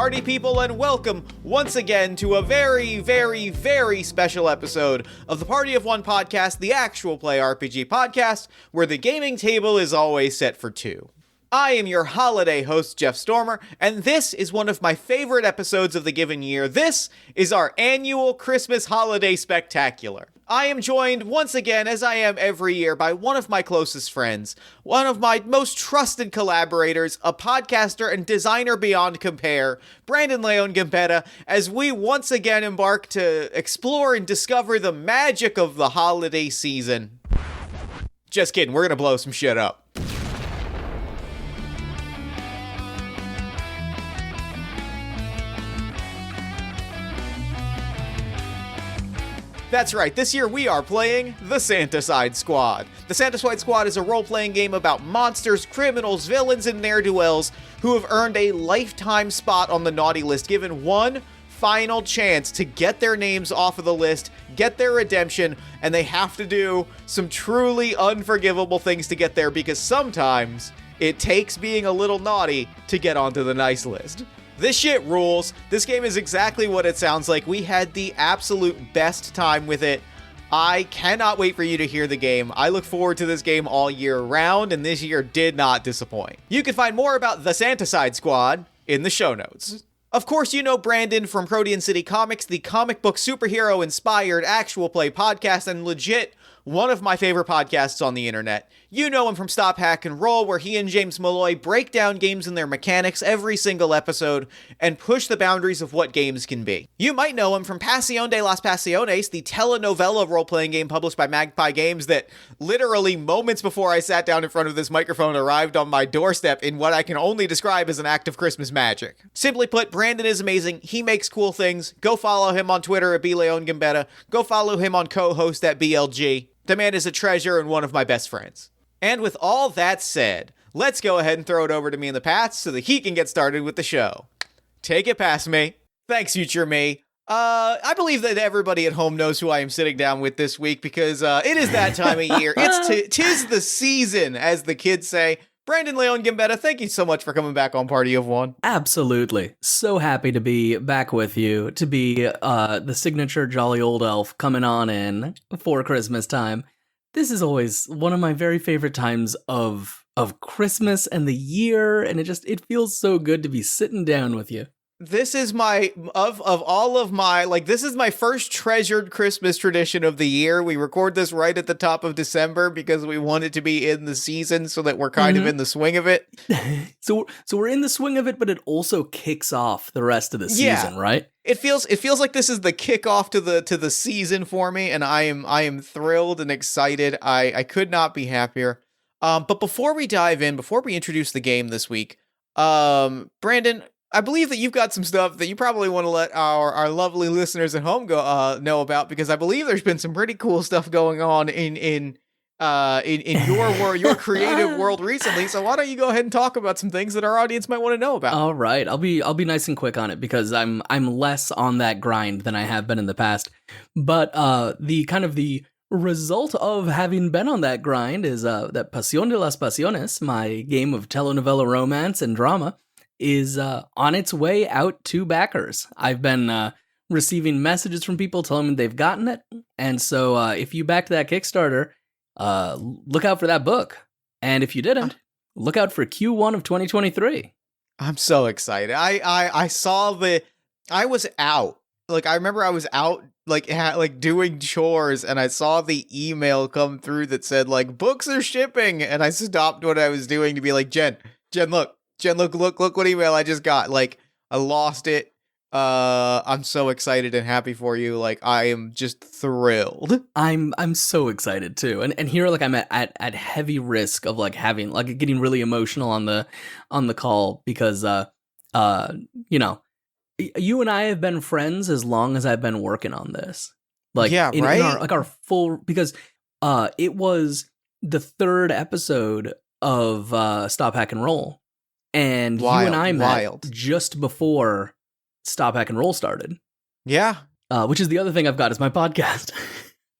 party people, and welcome once again to a very, very, very special episode of the Party of One podcast, the actual play RPG podcast, where the gaming table is always set for two. I am your holiday host, Jeff Stormer, and this is one of my favorite episodes of the given year. This is our annual Christmas holiday spectacular. I am joined once again, as I am every year, by one of my closest friends, one of my most trusted collaborators, a podcaster and designer beyond compare, Brandon Leon-Gambetta, as we once again embark to explore and discover the magic of the holiday season. Just kidding, we're gonna blow some shit up. That's right, this year we are playing the Santa-Cide Squad. The Santa-Cide Squad is a role-playing game about monsters, criminals, villains, and ne'er-do-wells who have earned a lifetime spot on the naughty list, given one final chance to get their names off of the list, get their redemption, and they have to do some truly unforgivable things to get there, because sometimes it takes being a little naughty to get onto the nice list. This shit rules. This game is exactly what it sounds like. We had the absolute best time with it. I cannot wait for you to hear the game. I look forward to this game all year round, and this year did not disappoint. You can find more about the Santa-Cide Squad in the show notes. Of course, you know Brandon from Protean City Comics, the comic book superhero-inspired actual play podcast, and legit one of my favorite podcasts on the internet. You know him from Stop, Hack, and Roll, where he and James Malloy break down games and their mechanics every single episode and push the boundaries of what games can be. You might know him from Pasión de las Pasiones, the telenovela role-playing game published by Magpie Games that literally moments before I sat down in front of this microphone arrived on my doorstep in what I can only describe as an act of Christmas magic. Simply put, Brandon is amazing. He makes cool things. Go follow him on Twitter at @Leon-Gambetta. Go follow him on co-host at BLG. The man is a treasure and one of my best friends. And with all that said, let's go ahead and throw it over to me in the past so that he can get started with the show. Take it past me. Thanks, future me. I believe that everybody at home knows who I am sitting down with this week because it is that time of year. Tis the season, as the kids say. Brandon Leon-Gambetta, thank you so much for coming back on Party of One. Absolutely. So happy to be back with you, to be the signature jolly old elf coming on in for Christmas time. This is always one of my very favorite times of Christmas and the year, and it feels so good to be sitting down with you. This is this is my first treasured Christmas tradition of the year. We record this right at the top of December because we want it to be in the season so that we're kind of in the swing of it. So we're in the swing of it, but it also kicks off the rest of the season, right? It feels like this is the kickoff to the season for me, and I am thrilled and excited. I could not be happier. But before we dive in, before we introduce the game this week, Brandon, I believe that you've got some stuff that you probably want to let our lovely listeners at home know about, because I believe there's been some pretty cool stuff going on in your creative world recently. So why don't you go ahead and talk about some things that our audience might want to know about? All right, I'll be nice and quick on it because I'm less on that grind than I have been in the past. But the result of having been on that grind is that Pasión de las Pasiones, my game of telenovela romance and drama, is on its way out to backers. I've been receiving messages from people telling me they've gotten it, and so if you backed that Kickstarter, look out for that book. And if you didn't, look out for Q1 of 2023. I'm so excited. I saw I was out. Like, I remember I was out doing chores, and I saw the email come through that said like books are shipping, and I stopped what I was doing to be like, Jen, look what email I just got. Like, I lost it. I'm so excited and happy for you. Like, I am just thrilled. I'm so excited too. And here, like, I'm at heavy risk of like getting really emotional on the call because you and I have been friends as long as I've been working on this. Like, yeah, in right? our full, because it was the third episode of Stop, Hack, and Roll. And you and I met just before Stop, Hack, and Roll started. Yeah. Which is the other thing I've got is my podcast.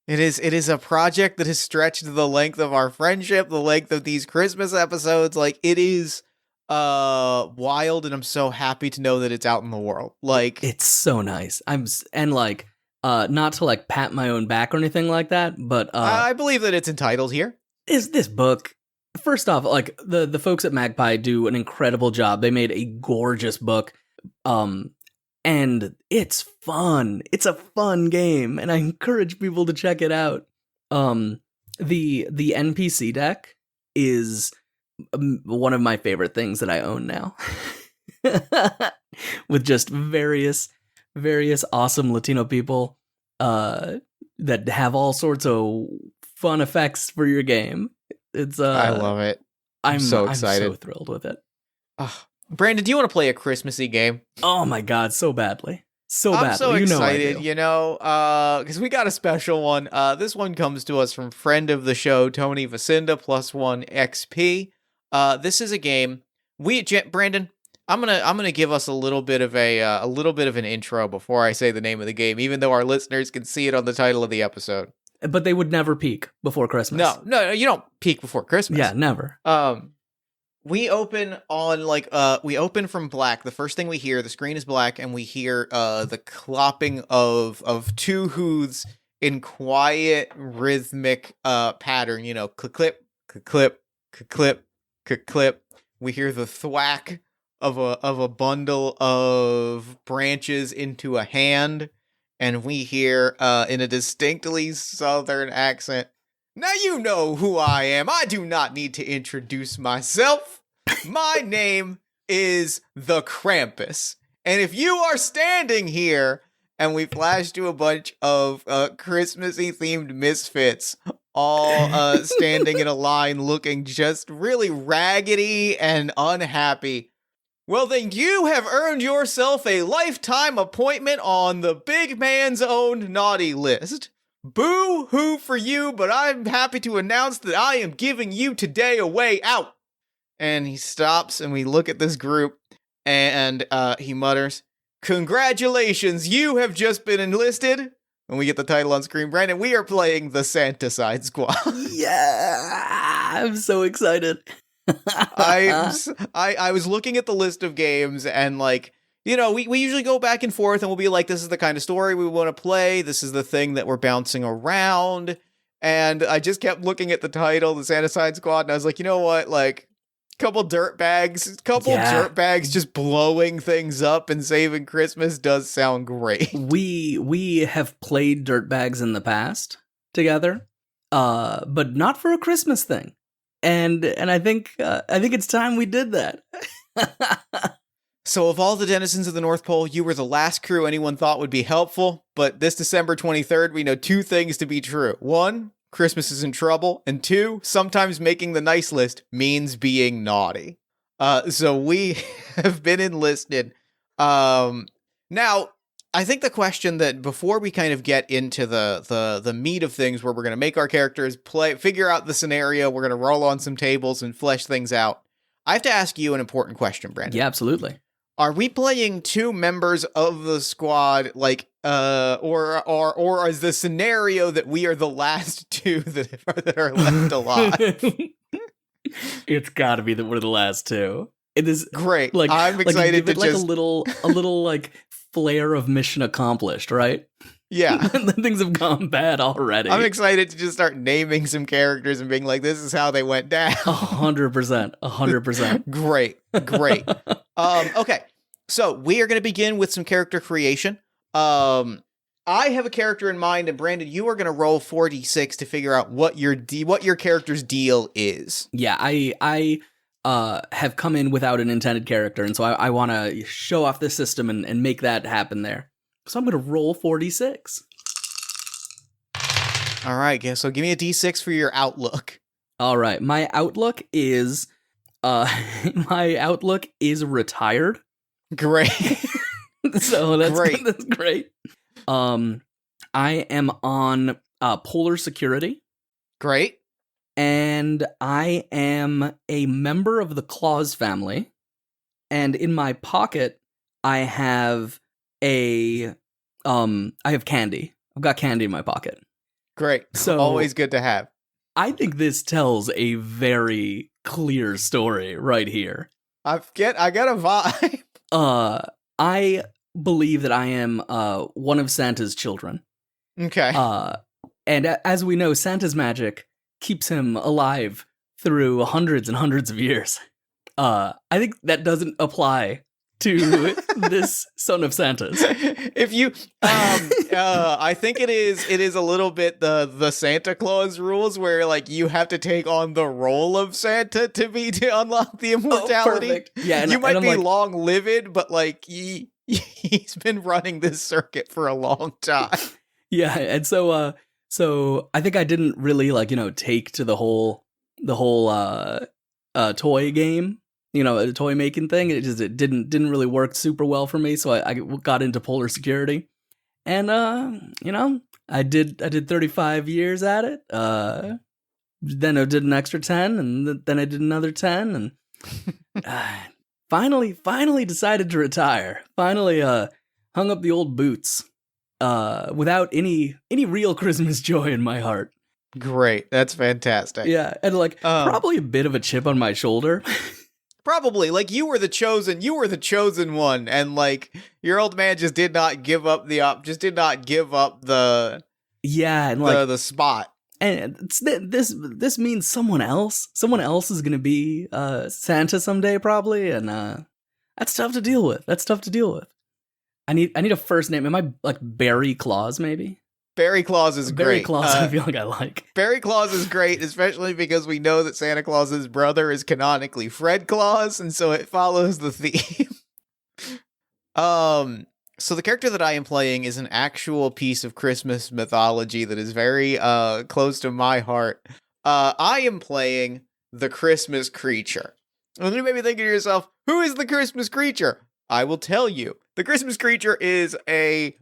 It is a project that has stretched the length of our friendship, the length of these Christmas episodes. Like, it is wild, and I'm so happy to know that it's out in the world. Like, It's so nice. And like, not to like pat my own back or anything like that, but I believe that it's entitled here. is this book? First off, like the folks at Magpie do an incredible job. They made a gorgeous book, and it's fun. It's a fun game, and I encourage people to check it out. The NPC deck is one of my favorite things that I own now, with just various awesome Latino people that have all sorts of fun effects for your game. It's I love it. I'm so excited. I'm so thrilled with it. Brandon, do you want to play a Christmassy game? Oh my god, so badly. I'm so excited, because we got a special one. This one comes to us from friend of the show, Tony Vacinda, +1 XP. This is a game. Brandon, I'm gonna give us a little bit of an intro before I say the name of the game, even though our listeners can see it on the title of the episode. But they would never peak before Christmas. No, you don't peak before Christmas. Yeah, never. We open from black. The first thing we hear, the screen is black, and we hear the clopping of two hooves in quiet, rhythmic pattern. You know, clip, clip, clip, clip. We hear the thwack of a bundle of branches into a hand, and we hear in a distinctly southern accent, "Now you know who I am. I do not need to introduce myself. My name is the Krampus. And if you are standing here," and we flash to a bunch of Christmassy themed misfits, all standing in a line looking just really raggedy and unhappy, "well, then you have earned yourself a lifetime appointment on the big man's own naughty list. Boo-hoo for you, but I'm happy to announce that I am giving you today a way out." And he stops, and we look at this group, and he mutters, "Congratulations, you have just been enlisted." And we get the title on screen. Brandon, we are playing the Santa-Cide Squad. Yeah, I'm so excited. I was looking at the list of games, and like, you know, we usually go back and forth, and we'll be like, this is the kind of story we want to play. This is the thing that we're bouncing around. And I just kept looking at the title, the Santa-Cide Squad, and I was like, you know what? Like, couple dirt bags just blowing things up and saving Christmas does sound great. We have played dirtbags in the past together, but not for a Christmas thing. And I think it's time we did that. So of all the denizens of the North Pole, you were the last crew anyone thought would be helpful, but this December 23rd, we know two things to be true. One, Christmas is in trouble, and two, sometimes making the nice list means being naughty. So we have been enlisted. Now, I think the question that before we kind of get into the meat of things, where we're going to make our characters figure out the scenario, we're going to roll on some tables and flesh things out, I have to ask you an important question, Brandon. Yeah, absolutely. Are we playing two members of the squad, like, or is the scenario that we are the last two that are left alive? It's got to be that we're the last two. It is great. Like, I'm excited to just a little like flair of mission accomplished, right? Yeah. Things have gone bad already. I'm excited to just start naming some characters and being like, this is how they went down. 100%. 100%. Great. Okay. So we are going to begin with some character creation. I have a character in mind, and Brandon, you are going to roll 4d6 to figure out what your character's deal is. Yeah, I have come in without an intended character, and so I want to show off this system and make that happen there. So I'm going to roll 4d6. All right, so give me a d6 for your outlook. All right, my outlook is retired. Great. So that's great. I am on Polar Security. Great. And I am a member of the Claus family. And in my pocket, I have I have candy. I've got candy in my pocket. Great. So always good to have. I think this tells a very clear story right here. I got a vibe. I believe that I am one of Santa's children. Okay. And as we know, Santa's magic keeps him alive through hundreds and hundreds of years. I think that doesn't apply to this son of Santa's. If you, I think it is a little bit the Santa Claus rules where like you have to take on the role of Santa to unlock the immortality. Perfect. Yeah, and, you might and be like, long lived, but like he's been running this circuit for a long time. Yeah, and so I think I didn't really take to the whole toy game. A toy making thing. It didn't really work super well for me, so I got into Polar Security. And I did 35 years at it. Then I did an extra 10, and then I did another 10, and finally decided to retire. Finally hung up the old boots without any real Christmas joy in my heart. Great. That's fantastic. Yeah, and probably a bit of a chip on my shoulder. Probably, like you were the chosen one, and like your old man just did not give up the yeah, and the spot. And this means someone else is gonna be Santa someday probably, and that's tough to deal with. I need a first name. Am I like Barry Claus maybe? Barry Claus is great. Barry Claus, I feel like I like. Barry Claus is great, especially because we know that Santa Claus's brother is canonically Fred Claus, and so it follows the theme. So the character that I am playing is an actual piece of Christmas mythology that is very close to my heart. I am playing the Christmas creature. And you may be thinking to yourself, who is the Christmas creature? I will tell you. The Christmas creature is a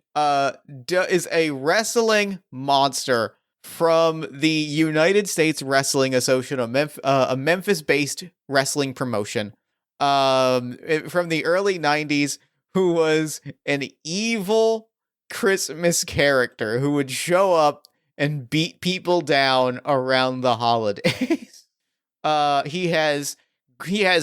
wrestling monster from the United States Wrestling Association, a Memphis-based wrestling promotion from the early 90s, who was an evil Christmas character who would show up and beat people down around the holidays. He has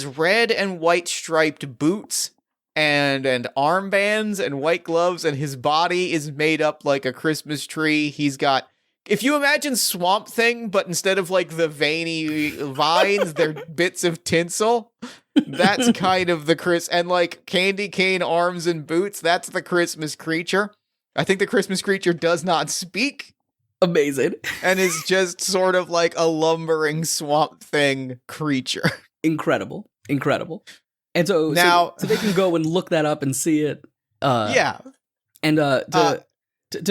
red and white striped boots and armbands and white gloves, and his body is made up like a Christmas tree. He's got, if you imagine Swamp Thing, but instead of like the veiny vines, they're bits of tinsel. That's kind of the and like candy cane arms and boots. That's the Christmas creature. I think the Christmas creature does not speak. Amazing. And is just sort of like a lumbering Swamp Thing creature. Incredible. And so now, so they can go and look that up and see it. Yeah. And to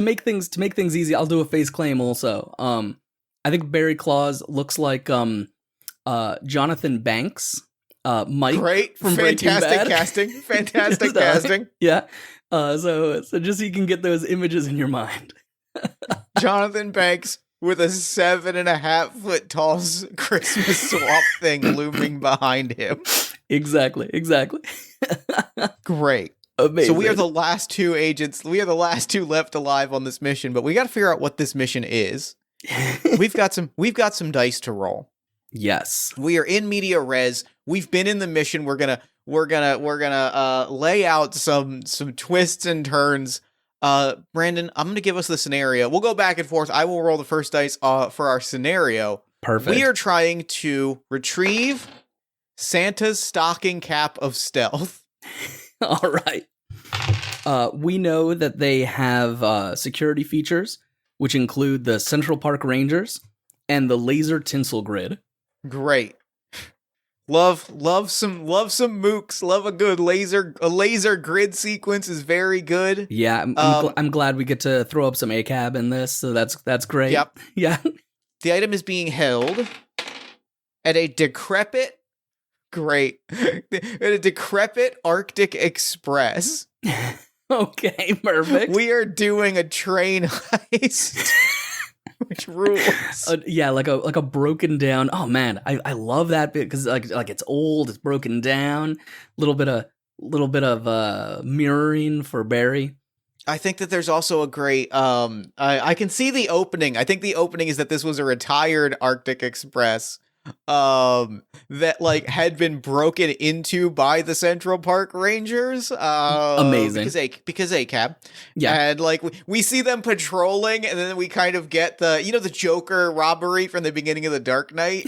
make things easy, I'll do a face claim also. I think Barry Claus looks like Jonathan Banks. Mike, great, from fantastic casting, fantastic casting. Yeah. So just so you can get those images in your mind. Jonathan Banks with a 7.5 foot tall Christmas Swamp Thing looming behind him. Exactly. Great. Amazing. So we are the last two agents. We are the last two left alive on this mission, but we got to figure out what this mission is. We've got some dice to roll. Yes. We are in media res. We've been in the mission. We're gonna lay out some twists and turns. Brandon, I'm gonna give us the scenario. We'll go back and forth. I will roll the first dice for our scenario. Perfect. We are trying to retrieve Santa's stocking cap of stealth. All right. We know that they have security features, which include the Central Park Rangers and the laser tinsel grid. Great. Love some mooks. Love a good laser grid sequence is very good. Yeah, I'm glad we get to throw up some ACAB in this, so that's great. Yep. Yeah. The item is being held at a decrepit Arctic Express. Okay, perfect. We are doing a train heist. Which rules? Yeah, like a broken down. Oh man, I love that bit because like it's old, it's broken down. Little bit of mirroring for Barry. I think that there's also a great. I can see the opening. I think the opening is that this was a retired Arctic Express that like had been broken into by the Central Park Rangers. Amazing. Because ACAB. Yeah. And like we see them patrolling, and then we kind of get the Joker robbery from the beginning of The Dark Knight.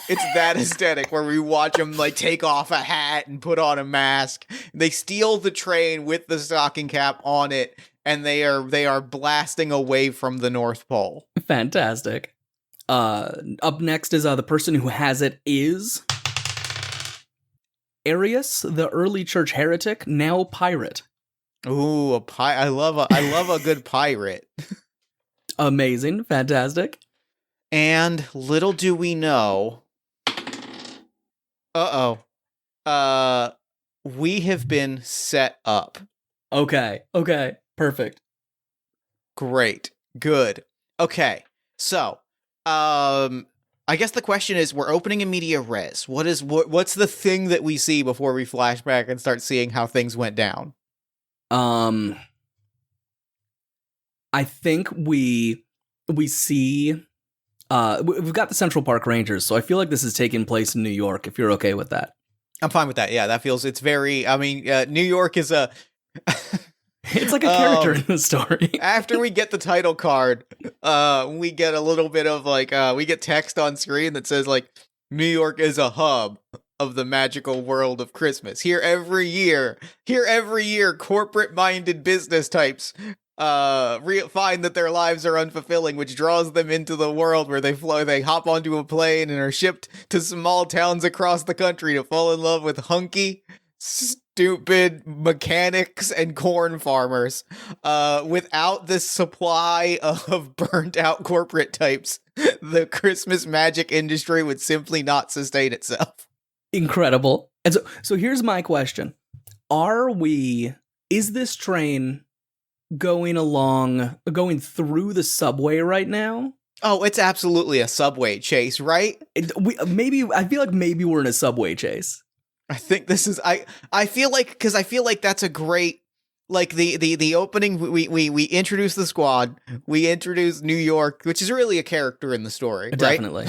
It's that aesthetic where we watch them like take off a hat and put on a mask. They steal the train with the stocking cap on it, and they are blasting away from the North Pole. Fantastic. Up next is the person who has it is Arius, the early church heretic, now pirate. Ooh, I love a good pirate. Amazing, fantastic. And little do we know, we have been set up. Okay, perfect. Great, good. Okay, so, I guess the question is, we're opening in media res. What's the thing that we see before we flash back and start seeing how things went down? I think we see, we've got the Central Park Rangers, so I feel like this is taking place in New York, if you're okay with that. I'm fine with that. Yeah, it's very, New York is a... It's like a character in the story. After we get the title card, we get a little bit of we get text on screen that says like, New York is a hub of the magical world of Christmas. Here every year, corporate-minded business types find that their lives are unfulfilling, which draws them into the world where they hop onto a plane and are shipped to small towns across the country to fall in love with hunky, stupid mechanics and corn farmers. Without this supply of burnt out corporate types, the Christmas magic industry would simply not sustain itself. Incredible. And so here's my question. Is this train going through the subway right now? Oh, it's absolutely a subway chase, right? I feel like maybe we're in a subway chase. I think this is I feel like that's a great, like, the opening. We introduce the squad, we introduce New York, which is really a character in the story, right? Definitely.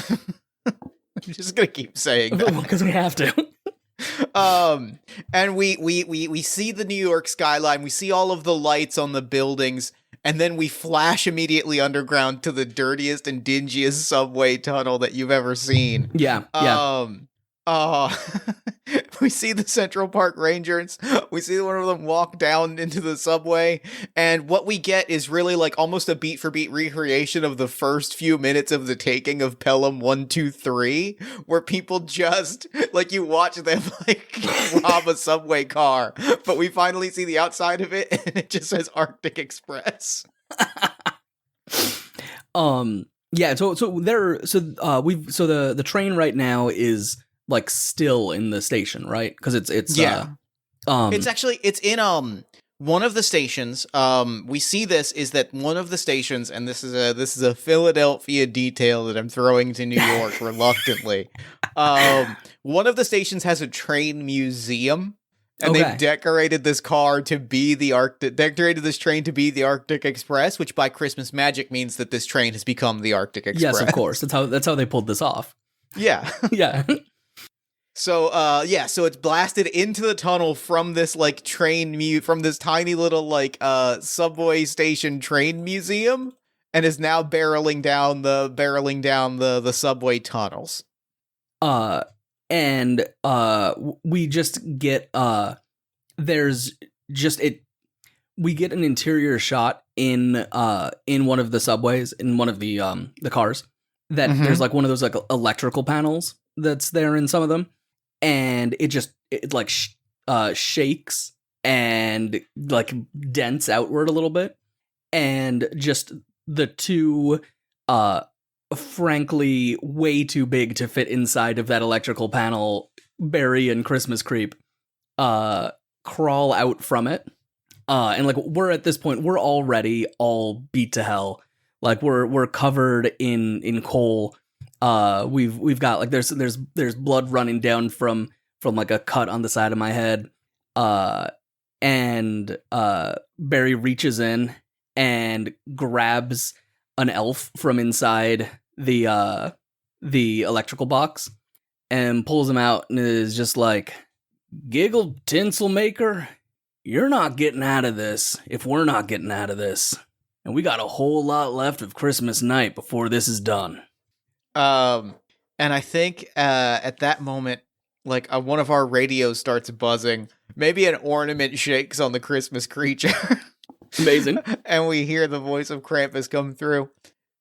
I'm just gonna keep saying that because we have to. And we see the New York skyline, we see all of the lights on the buildings, and then we flash immediately underground to the dirtiest and dingiest subway tunnel that you've ever seen. Yeah. We see the Central Park Rangers. We see one of them walk down into the subway, and what we get is really like almost a beat for beat recreation of the first few minutes of the taking of Pelham 123, where people just like, you watch them like rob a subway car, but we finally see the outside of it, and it just says Arctic Express. Yeah. So the train right now is like still in the station, right? Because it's it's in one of the stations. We see this is that one of the stations, and this is a Philadelphia detail that I'm throwing to New York reluctantly. One of the stations has a train museum, and they've decorated this car to be decorated this train to be the Arctic Express, which by Christmas magic means that this train has become the Arctic Express. Yes, of course. That's how they pulled this off. Yeah. Yeah. So, so it's blasted into the tunnel from this like from this tiny little like subway station train museum, and is now barreling down the subway tunnels. We just get we get an interior shot in one of the subways, in one of the cars, that there's like one of those like electrical panels that's there in some of them. And it shakes and like dents outward a little bit, and just the two, frankly, way too big to fit inside of that electrical panel, Barry and Christmas Creep, crawl out from it. And like we're at this point, we're already all beat to hell. Like we're covered in coal. We've got like there's blood running down from like a cut on the side of my head. And Barry reaches in and grabs an elf from inside the the electrical box and pulls him out and is just like, "Giggle, tinsel maker, you're not getting out of this if we're not getting out of this. And we got a whole lot left of Christmas night before this is done." And I think at that moment, like one of our radios starts buzzing. Maybe an ornament shakes on the Christmas creature. Amazing. And we hear the voice of Krampus come through.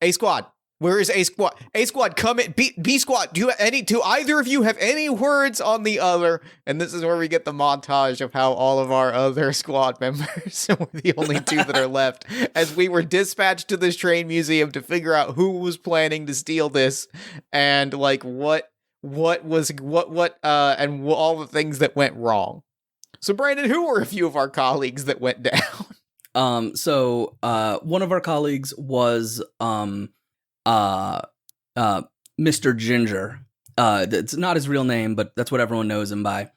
A Squad, where is A Squad? A Squad, come in. B Squad, do either of you have any words on the other? And this is where we get the montage of how all of our other squad members, we're the only two that are left, as we were dispatched to this train museum to figure out who was planning to steal this and like what and all the things that went wrong. So Brandon, who were a few of our colleagues that went down? So one of our colleagues was Mr. Ginger. It's not his real name, but that's what everyone knows him by.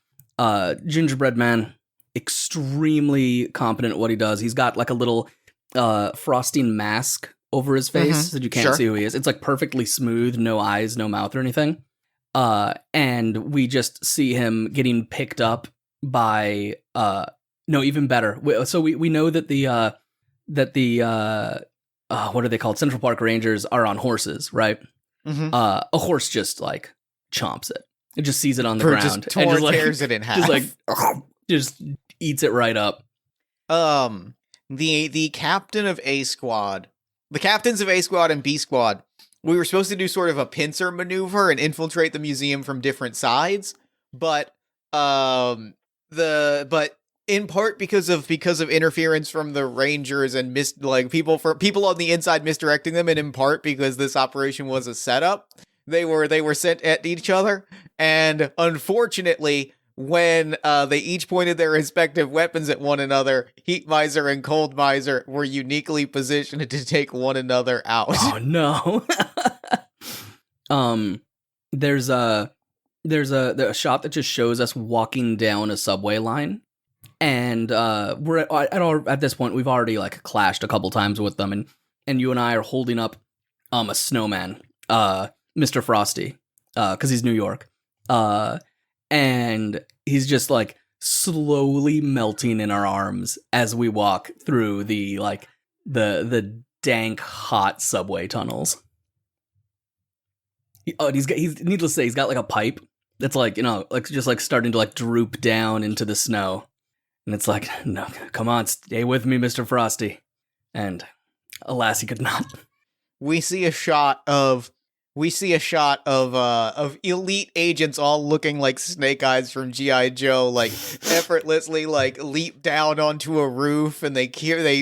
Gingerbread man, extremely competent at what he does. He's got like a little frosting mask over his face so you can't see who he is. It's like perfectly smooth, no eyes, no mouth or anything. And we just see him getting picked up by no, even better. So we know that the what are they called? Central Park Rangers are on horses, right? Mm-hmm. A horse just like chomps it. It just sees it on the ground and just like tears it in half. Just like just eats it right up. The captain of A Squad, the captains of A Squad and B Squad, we were supposed to do sort of a pincer maneuver and infiltrate the museum from different sides, but in part because of interference from the Rangers and people on the inside misdirecting them, and in part because this operation was a setup, they were sent at each other, and unfortunately, when they each pointed their respective weapons at one another, Heat Miser and Cold Miser were uniquely positioned to take one another out. Oh no! There's a shot that just shows us walking down a subway line. And we're at this point, we've already like clashed a couple times with them, and you and I are holding up a snowman, Mr. Frosty, because he's New York, and he's just like slowly melting in our arms as we walk through the dank hot subway tunnels. He's needless to say, he's got like a pipe that's like, like just like starting to like droop down into the snow. And it's like, no, come on, stay with me, Mr. Frosty. And alas, he could not. We see a shot of elite agents all looking like Snake Eyes from G.I. Joe, like effortlessly like leap down onto a roof, and they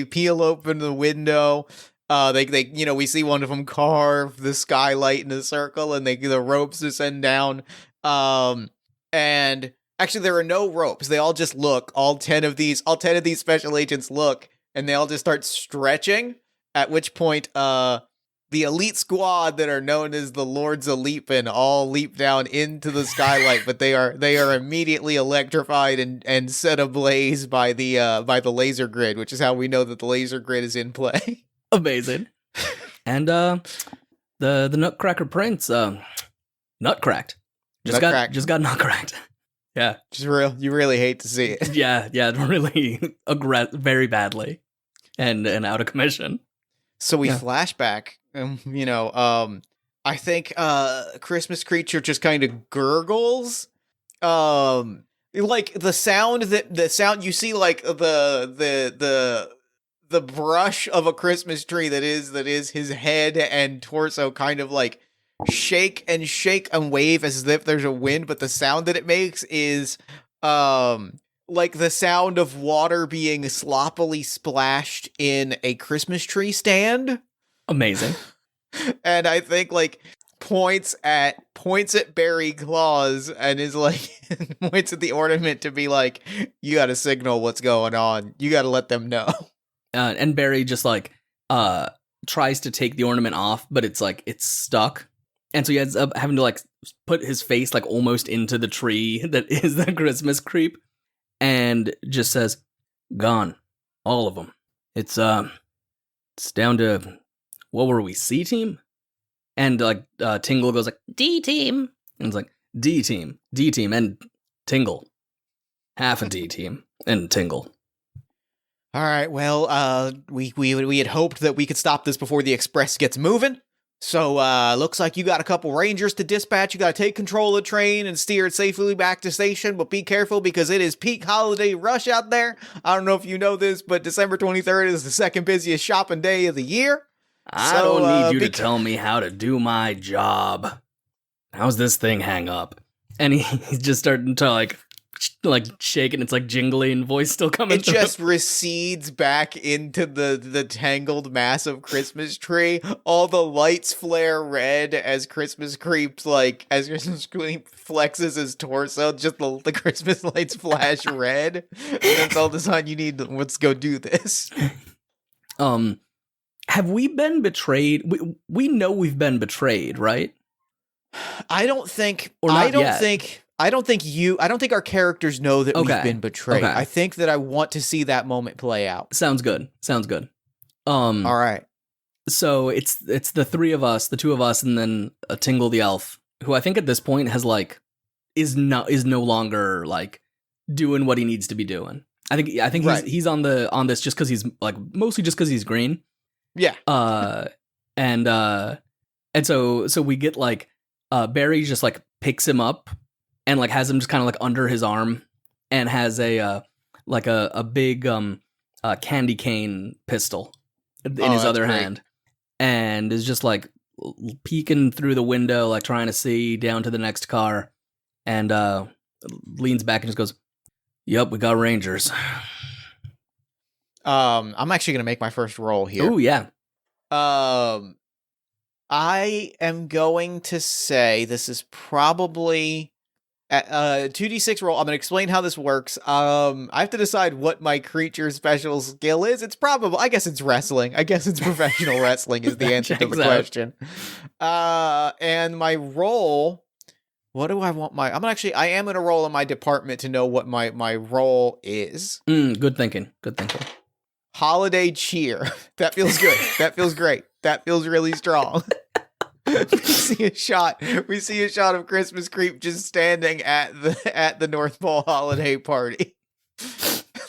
peel open the window. We see one of them carve the skylight in a circle, and the ropes descend down. And actually, there are no ropes. They all just look. All 10 of these special agents look, and they all just start stretching. At which point, the elite squad that are known as the Lords of Leapin' all leap down into the skylight, but they are immediately electrified and set ablaze by the laser grid, which is how we know that the laser grid is in play. Amazing. And the Nutcracker Prince, nutcracked. Just got nutcracked. Yeah. You really hate to see it. Yeah, really very badly. And out of commission. So we flash back, I think Christmas Creature just kind of gurgles. Like the sound you see, like the brush of a Christmas tree that is his head and torso kind of like shake and wave as if there's a wind, but the sound that it makes is like the sound of water being sloppily splashed in a Christmas tree stand. Amazing. And I think like points at Barry Claus and is like points at the ornament to be like, you got to signal what's going on. You got to let them know. And Barry just like tries to take the ornament off, but it's stuck. And so he ends up having to like put his face like almost into the tree that is the Christmas creep, and just says, "Gone, all of them. It's down to, what were we, C team? And like Tingle goes like D team, and it's like D team, and Tingle, half a D team, and Tingle. All right, well, we had hoped that we could stop this before the express gets moving. So, looks like you got a couple rangers to dispatch. You got to take control of the train and steer it safely back to station, but be careful because it is peak holiday rush out there. I don't know if you know this, but December 23rd is the second busiest shopping day of the year. I don't need you to tell me how to do my job. How's this thing hang up? And he's just starting to like shaking. It's like jingling, voice still coming through. It just recedes back into the tangled mass of Christmas tree. All the lights flare red as Christmas Creep flexes his torso. Just the Christmas lights flash red. And that's all the time you need. Let's go do this. Have we been betrayed? We know we've been betrayed, right? I don't think our characters know that we've been betrayed. Okay. I think that I want to see that moment play out. Sounds good. All right. So it's the three of us, the two of us, and then a Tingle the elf, who I think at this point has like is no longer like doing what he needs to be doing. I think he's on this just because he's like mostly just because he's green. Yeah. And so we get like Barry just like picks him up and like has him just kind of like under his arm and has a big candy cane pistol in his other hand and is just like peeking through the window, like trying to see down to the next car, and leans back and just goes, "Yep, we got Rangers." I'm actually gonna make my first roll here. Oh yeah. I am going to say this is probably a 2d6 roll. I'm going to explain how this works. I have to decide what my creature special skill is. It's probably, I guess it's wrestling. I guess it's professional wrestling is the answer to the question. And my roll, what do I want I am going to roll in my department to know what my role is. Good thinking. Holiday cheer. That feels good. That feels great. That feels really strong. We see a shot of Christmas Creep just standing at the North Pole holiday party.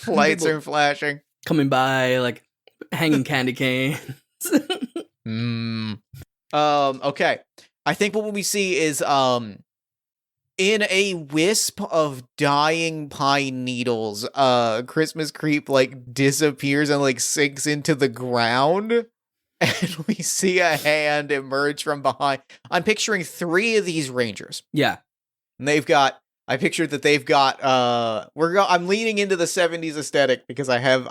Lights are flashing. Coming by, like hanging candy canes. Okay. I think what we see is in a wisp of dying pine needles, Christmas Creep like disappears and like sinks into the ground. And we see a hand emerge from behind. I'm picturing 3 of these Rangers. Yeah. And I'm leaning into the 70s aesthetic because I have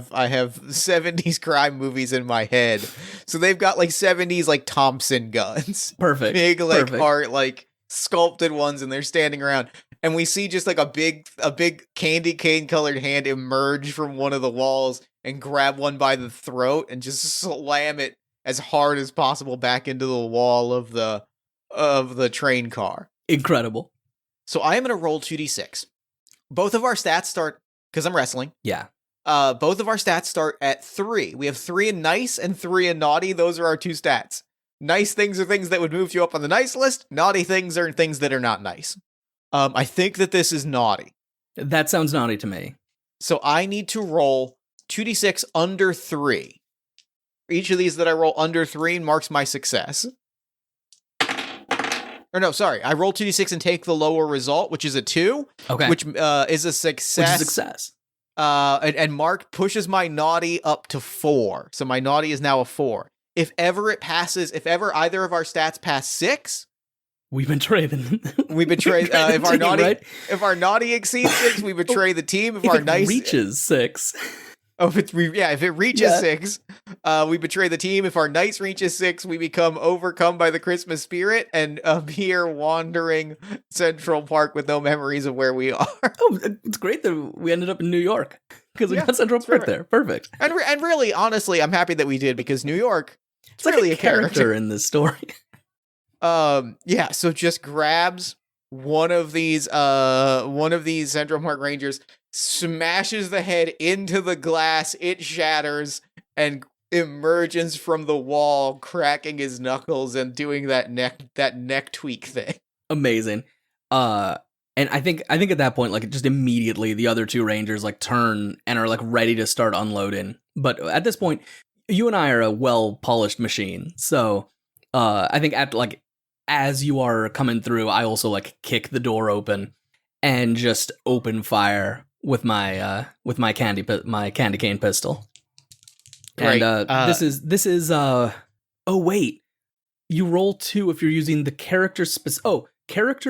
70s crime movies in my head. So they've got like 70s like Thompson guns. Perfect. Big like heart like sculpted ones, and they're standing around. And we see just like a big candy cane colored hand emerge from one of the walls and grab one by the throat and just slam it as hard as possible back into the wall of the train car. Incredible. So I am going to roll 2d6. Both of our stats start, because I'm wrestling. Yeah. Both of our stats start at 3. We have 3 in nice and 3 in naughty. Those are our 2 stats. Nice things are things that would move you up on the nice list. Naughty things are things that are not nice. I think that this is naughty. That sounds naughty to me. So I need to roll 2d6 under 3. Each of these that I roll under 3 marks my success. Or no, sorry. I roll 2d6 and take the lower result, which is a 2. Okay. Which is a success. Which is success. And Mark pushes my naughty up to 4. So my naughty is now a 4. If ever either of our stats pass 6, we betray them. We betray if our naughty right? If our naughty exceeds 6, we betray the team. If our nice reaches 6. Oh, if it reaches 6, we betray the team. If our nice reaches 6, we become overcome by the Christmas spirit and appear wandering Central Park with no memories of where we are. Oh, it's great that we ended up in New York because we got Central Park there. Perfect. And really, honestly, I'm happy that we did because New York, it's like really a character in this story. Yeah. So just grabs one of these Central Park Rangers, smashes the head into the glass, it shatters, and emerges from the wall, cracking his knuckles and doing that neck tweak thing. Amazing. And I think at that point, like, just immediately the other two rangers like turn and are like ready to start unloading. But at this point, you and I are a well polished machine. So I think after, like, as you are coming through, I also like kick the door open and just open fire with my candy cane pistol. Great. And this is oh wait, you roll 2 if you're using the character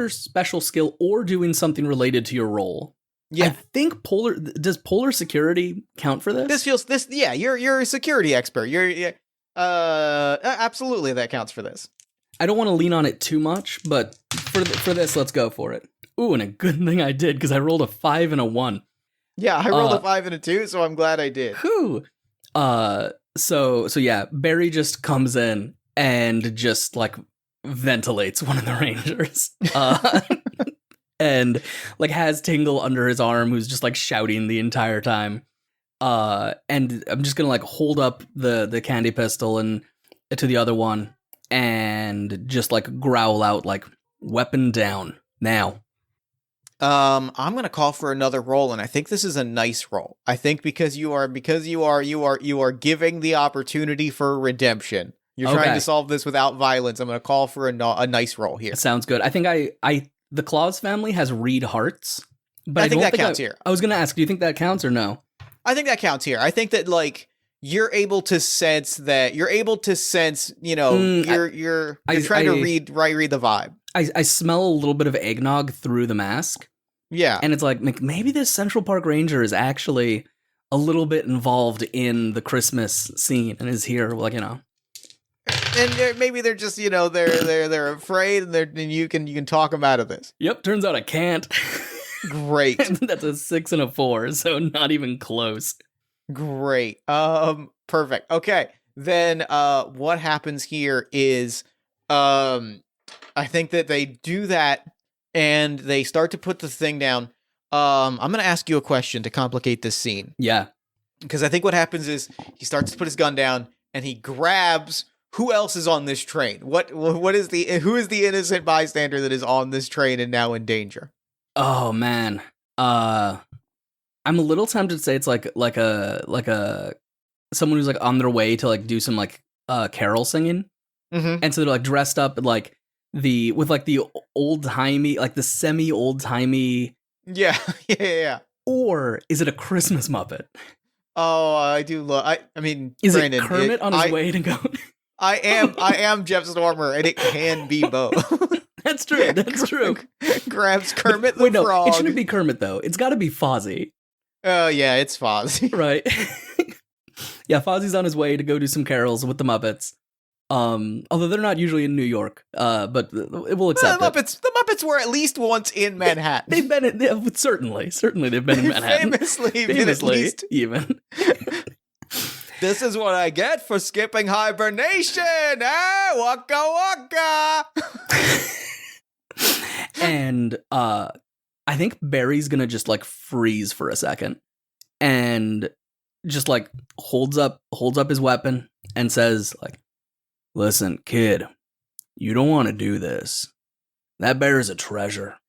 special skill or doing something related to your role. Yeah, I think does polar security count for this? Yeah, you're a security expert. Absolutely that counts for this. I don't want to lean on it too much, but for this, let's go for it. Ooh, and a good thing I did because I rolled a 5 and a 1. Yeah, I rolled a 5 and a 2, so I'm glad I did. Whew. So yeah, Barry just comes in and just like ventilates one of the rangers. And like has Tingle under his arm, who's just like shouting the entire time. And I'm just gonna like hold up the candy pistol and to the other one and just like growl out like, weapon down now. I'm gonna call for another roll, and I think this is a nice roll. I think because you are giving the opportunity for redemption. You're trying to solve this without violence. I'm gonna call for a nice roll here. Sounds good. I think the Claus family has reed hearts, but I think that counts here. I was gonna ask, do you think that counts or no? I think that counts here. I think that like you're able to sense, you know, you're trying to read the vibe. I smell a little bit of eggnog through the mask. Yeah. And it's like, maybe this Central Park Ranger is actually a little bit involved in the Christmas scene and is here, like, you know. And maybe they're just, you know, they're afraid and you can talk them out of this. Yep, turns out I can't. Great. That's a 6 and a 4, so not even close. Great. Perfect. Okay. Then what happens here is I think that they do that and they start to put the thing down. I'm going to ask you a question to complicate this scene. Yeah. Because I think what happens is he starts to put his gun down and he grabs who else is on this train? Who is the innocent bystander that is on this train and now in danger? Oh man. I'm a little tempted to say it's like a someone who's like on their way to like do some like carol singing. Mm-hmm. And so they're like dressed up like the old timey, like the semi old timey. Yeah. Or is it a Christmas Muppet? Oh, I do love. I mean, is Brandon, it Kermit on his way to go? I am Jeff Stormer, and it can be both. That's true. Yeah, that's true. Grabs Kermit the Frog. It shouldn't be Kermit though. It's got to be Fozzie. Oh yeah, it's Fozzie. Right. Yeah, Fozzie's on his way to go do some carols with the Muppets. Although they're not usually in New York, but we'll accept it. The Muppets were at least once in Manhattan. They've been certainly they've been in Manhattan. Famously, even. This is what I get for skipping hibernation. Waka waka. And I think Barry's gonna just like freeze for a second, and just like holds up his weapon and says like, "Listen, kid, you don't want to do this. That bear is a treasure.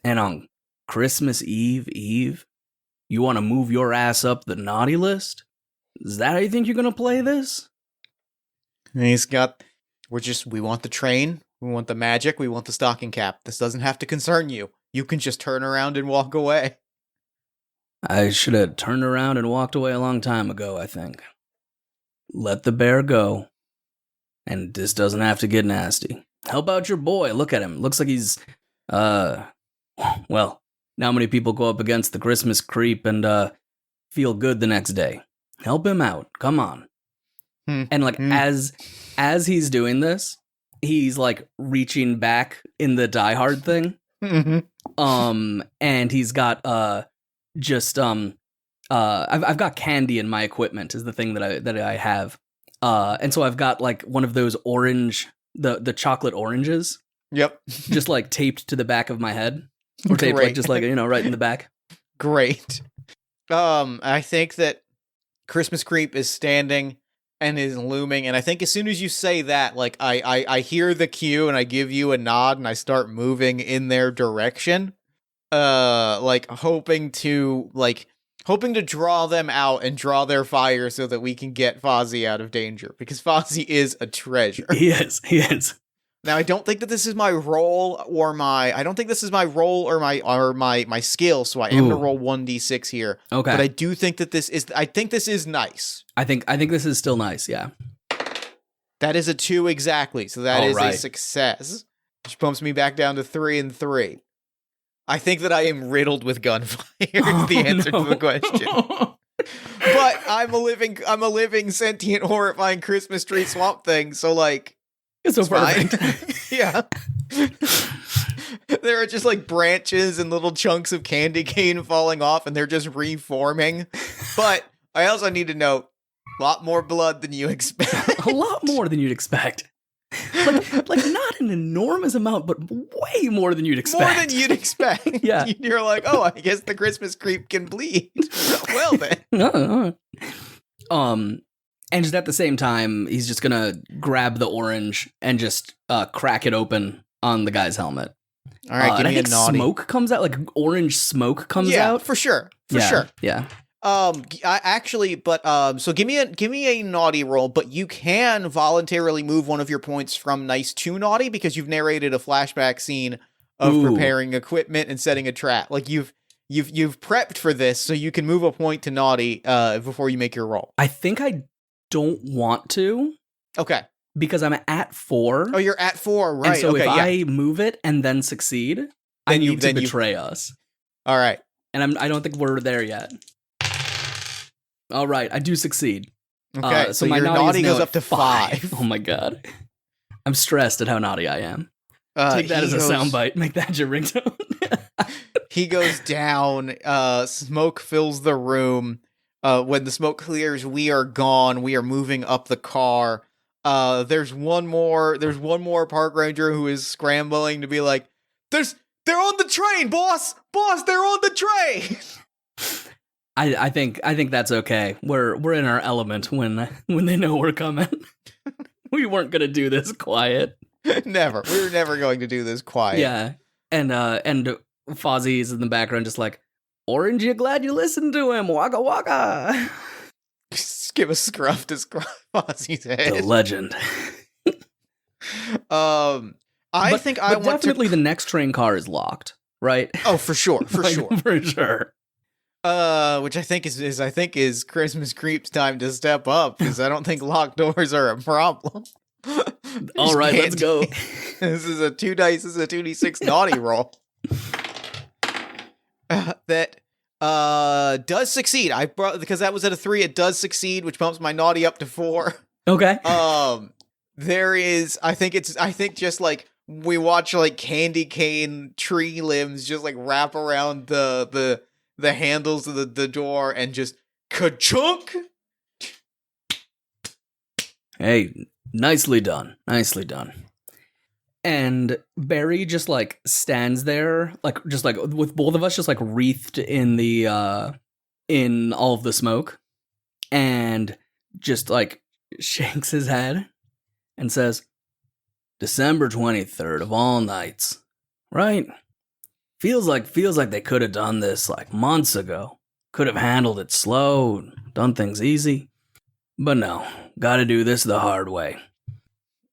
And on Christmas Eve, you want to move your ass up the naughty list? Is that how you think you're going to play this?" And we want the train, we want the magic, we want the stocking cap. This doesn't have to concern you. You can just turn around and walk away. I should have turned around and walked away a long time ago, I think. Let the bear go. And this doesn't have to get nasty. Help out your boy. Look at him. Looks like he's, well, not many people go up against the Christmas creep and, feel good the next day. Help him out. Come on. And like, as he's doing this, he's like reaching back in the Die Hard thing. Mm-hmm. And he's got, I've got candy in my equipment is the thing that I have. And so I've got like one of those orange, the chocolate oranges. Yep. Just like taped to the back of my head. Or taped like just like, right in the back. Great. I think that Christmas Creep is standing and is looming. And I think as soon as you say that, like I hear the cue and I give you a nod and I start moving in their direction, like hoping to draw them out and draw their fire so that we can get Fozzie out of danger, because Fozzie is a treasure. He is. Now, I don't think that this is my role or my skill, so I am going to roll 1d6 here. Okay. But I do think that this is nice. I think this is still nice, yeah. That is a 2 exactly, so that is right. a success, which bumps me back down to 3 and 3. I think that I am riddled with gunfire is the answer to the question. But I'm a living sentient horrifying Christmas tree swamp thing, so like it's so fine. perfect. Yeah. There are just like branches and little chunks of candy cane falling off and they're just reforming. But I also need to note, a lot more blood than you expect. A lot more than you'd expect. Like not an enormous amount, but way more than you'd expect. More than you'd expect. Yeah. You're like, oh, I guess the Christmas creep can bleed. Well then. And just at the same time, he's just gonna grab the orange and just crack it open on the guy's helmet. All right, give me a naughty. Smoke comes out, like orange smoke comes out. Yeah, for sure. Yeah. So give me a naughty roll, but you can voluntarily move one of your points from nice to naughty because you've narrated a flashback scene of preparing equipment and setting a trap. Like you've prepped for this, so you can move a point to naughty before you make your roll. I think I don't want to. Okay. Because I'm at 4. Oh, you're at 4, right? And so okay, if I move it and then succeed, I need to betray us. All right. And I don't think we're there yet. All right, I do succeed. Okay, so my your naughty goes up to 5. Oh my god. I'm stressed at how naughty I am. Take that as a soundbite. Make that your ringtone. He goes down. Smoke fills the room. When the smoke clears, we are gone. We are moving up the car. There's one more park ranger who is scrambling to be like, they're on the train, boss, they're on the train. I think that's okay. We're in our element when they know we're coming. We weren't gonna do this quiet. Never. We were never going to do this quiet. Yeah. And Fozzie's in the background just like, Orange, you glad you listened to him. Waka waka. Just give a scruff to Fozzie's head. The legend. I think I want definitely the next train car is locked, right? Oh, for sure. For sure. Which I think is Christmas Creep's time to step up, because I don't think locked doors are a problem. All right, let's go. This is a 2 dice. This is a 2d6 naughty roll. That does succeed. Because that was at a 3. It does succeed, which bumps my naughty up to 4. Okay. There is. I think just like we watch like candy cane tree limbs just like wrap around the handles of the door and just ka-chunk. Hey, nicely done. And Barry just like stands there, like just like with both of us just like wreathed in the in all of the smoke, and just like shakes his head and says, December 23rd of all nights, right? Feels like they could have done this like months ago. Could have handled it slow, done things easy. But no, gotta do this the hard way.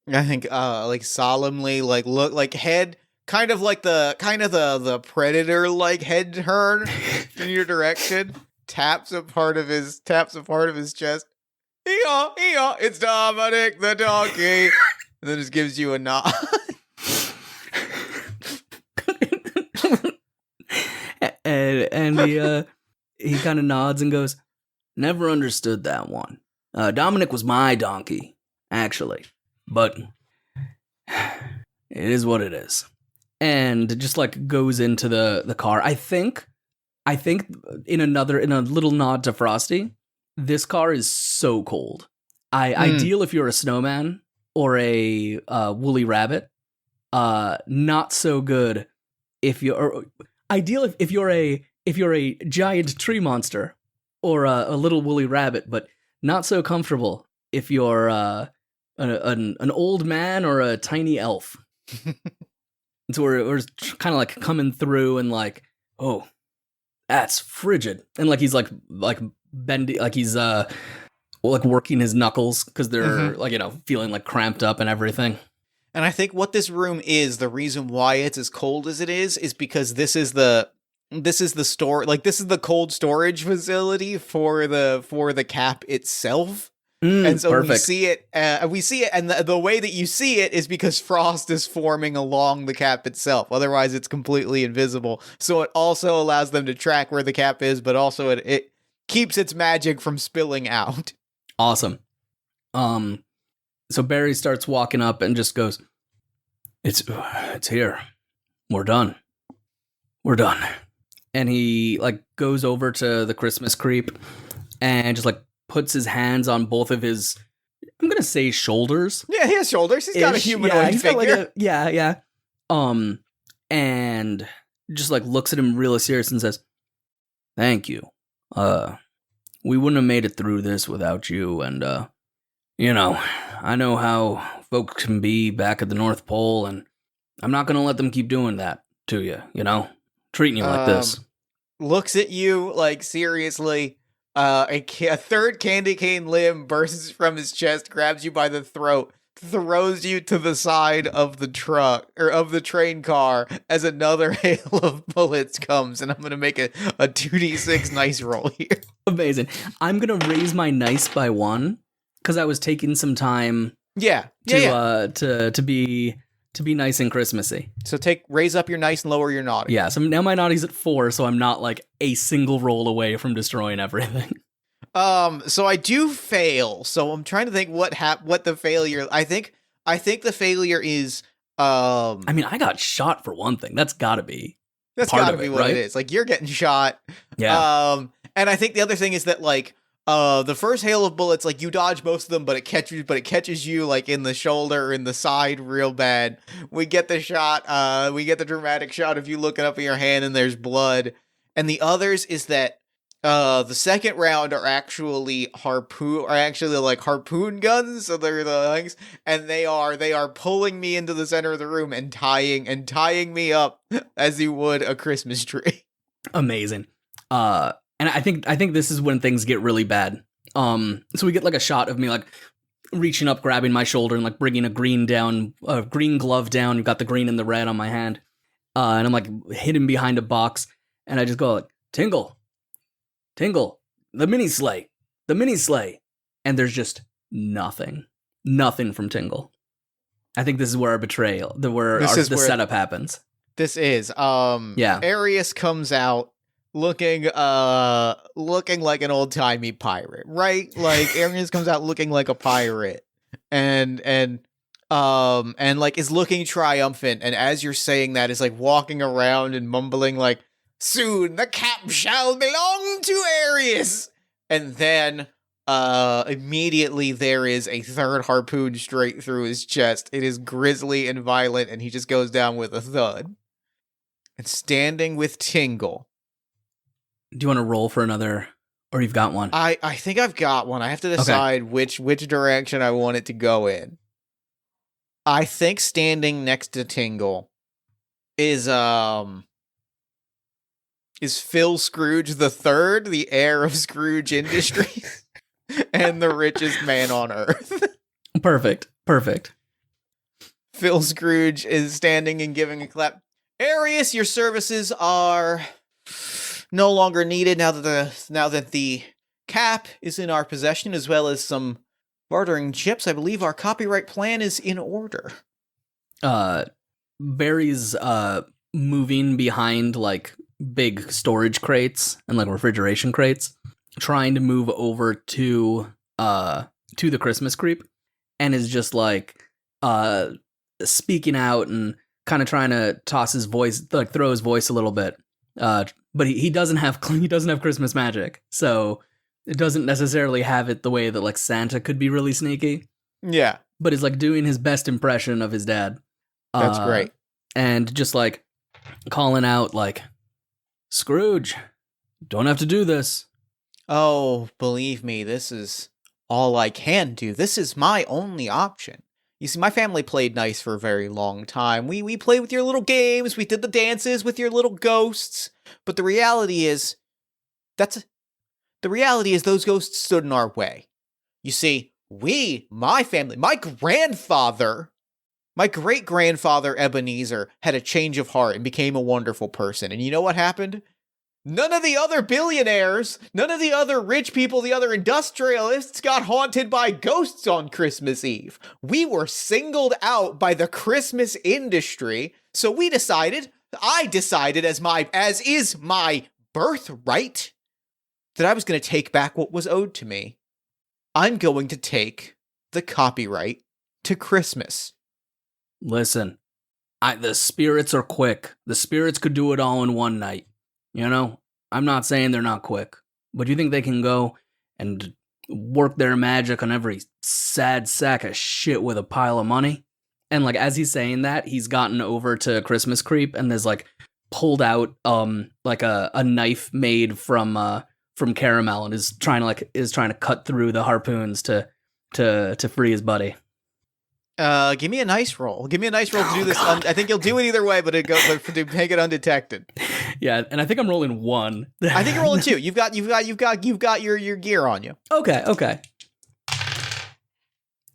I think like solemnly like look like head kind of the predator like head turn in your direction, taps a part of his chest. Hee-haw, it's Dominic the donkey. And then just gives you a nod. and he kind of nods and goes, never understood that one. Dominic was my donkey, actually. But it is what it is. And just like goes into the car. I think in a little nod to Frosty, this car is so cold. Ideal if you're a snowman or a woolly rabbit. Not so good if you're ideal if you're a giant tree monster or a little woolly rabbit, but not so comfortable if you're an old man or a tiny elf. And so we're kind of like coming through and like, oh, that's frigid. And like he's like bendy, like he's like working his knuckles because they're like, you know, feeling like cramped up and everything. And I think what this room is, the reason why it's as cold as it is because this is the cold storage facility for the cap itself. And so perfect. we see it, and the way that you see it is because frost is forming along the cap itself. Otherwise, it's completely invisible. So it also allows them to track where the cap is, but also it keeps its magic from spilling out. Awesome. So Barry starts walking up and just goes, It's here. We're done. And he like goes over to the Christmas creep and just like puts his hands on both of his, I'm gonna say shoulders. Yeah, he has shoulders. He's got a humanoid figure. Yeah. And just like looks at him really serious and says, "Thank you. We wouldn't have made it through this without you. And you know, I know how folks can be back at the North Pole, and I'm not gonna let them keep doing that to you. You know, treating you like this." Looks at you like seriously. A third candy cane limb bursts from his chest, grabs you by the throat, throws you to the side of the truck or of the train car as another hail of bullets comes, and I'm gonna make a 2d6 nice roll here. Amazing. I'm gonna raise my nice by 1 because I was taking some time. To be nice and Christmassy. So raise up your nice and lower your naughty. Yeah, so now my naughty's at 4, so I'm not like a single roll away from destroying everything. So I do fail. So I'm trying to think what the failure. I think the failure is. I mean, I got shot for one thing. That's gotta be. That's gotta be what it is. Like you're getting shot. Yeah. And I think the other thing is that like. The first hail of bullets, like you dodge most of them, but it catches you like in the shoulder or in the side real bad. We get the shot, we get the dramatic shot of you looking up at your hand and there's blood. And the others is that the second round are actually harpoon guns, so they're the things, and they are pulling me into the center of the room and tying me up as you would a Christmas tree. Amazing. And I think this is when things get really bad. So we get like a shot of me like reaching up, grabbing my shoulder, and like bringing a green glove down. You've got the green and the red on my hand, and I'm like hidden behind a box, and I just go like, Tingle, the mini sleigh, and there's just nothing from Tingle. I think this is where our betrayal, the setup happens. This is Arius comes out. Looking like an old-timey pirate, right? Like Arius comes out looking like a pirate and like is looking triumphant, and as you're saying that is like walking around and mumbling like, soon the cap shall belong to Arius. And then immediately there is a third harpoon straight through his chest. It is grisly and violent, and he just goes down with a thud. And standing with Tingle. Do you want to roll for another, or you've got one? I think I've got one. I have to decide which direction I want it to go in. I think standing next to Tingle is Phil Scrooge the Third, the heir of Scrooge Industries, and the richest man on earth. Perfect. Phil Scrooge is standing and giving a clap. Arius, your services are no longer needed now that the cap is in our possession, as well as some bartering chips. I believe our copyright plan is in order. Barry's moving behind like big storage crates and like refrigeration crates, trying to move over to the Christmas creep, and is just like speaking out and kind of trying to toss his voice, like throw his voice a little bit. But he doesn't have Christmas magic, so it doesn't necessarily have it the way that like Santa could be really sneaky. Yeah, but is like doing his best impression of his dad. That's great, and just like calling out like, Scrooge, don't have to do this. Oh, believe me, this is all I can do. This is my only option. You see, my family played nice for a very long time. We played with your little games, we did the dances with your little ghosts, but the reality is, those ghosts stood in our way. You see, my family, my great-grandfather Ebenezer had a change of heart and became a wonderful person. And you know what happened? None of the other billionaires, none of the other rich people, the other industrialists got haunted by ghosts on Christmas Eve. We were singled out by the Christmas industry, so I decided as is my birthright, that I was going to take back what was owed to me. I'm going to take the copyright to Christmas. Listen, the spirits are quick. The spirits could do it all in one night. You know, I'm not saying they're not quick, but you think they can go and work their magic on every sad sack of shit with a pile of money? And like, as he's saying that, he's gotten over to Christmas Creep and there's like pulled out like a knife made from caramel and is trying to cut through the harpoons to free his buddy. Give me a nice roll. Give me a nice roll to do this. I think you'll do it either way, but to make it undetected. Yeah, and I think I'm rolling 1. I think you're rolling 2. You've got your gear on you. Okay.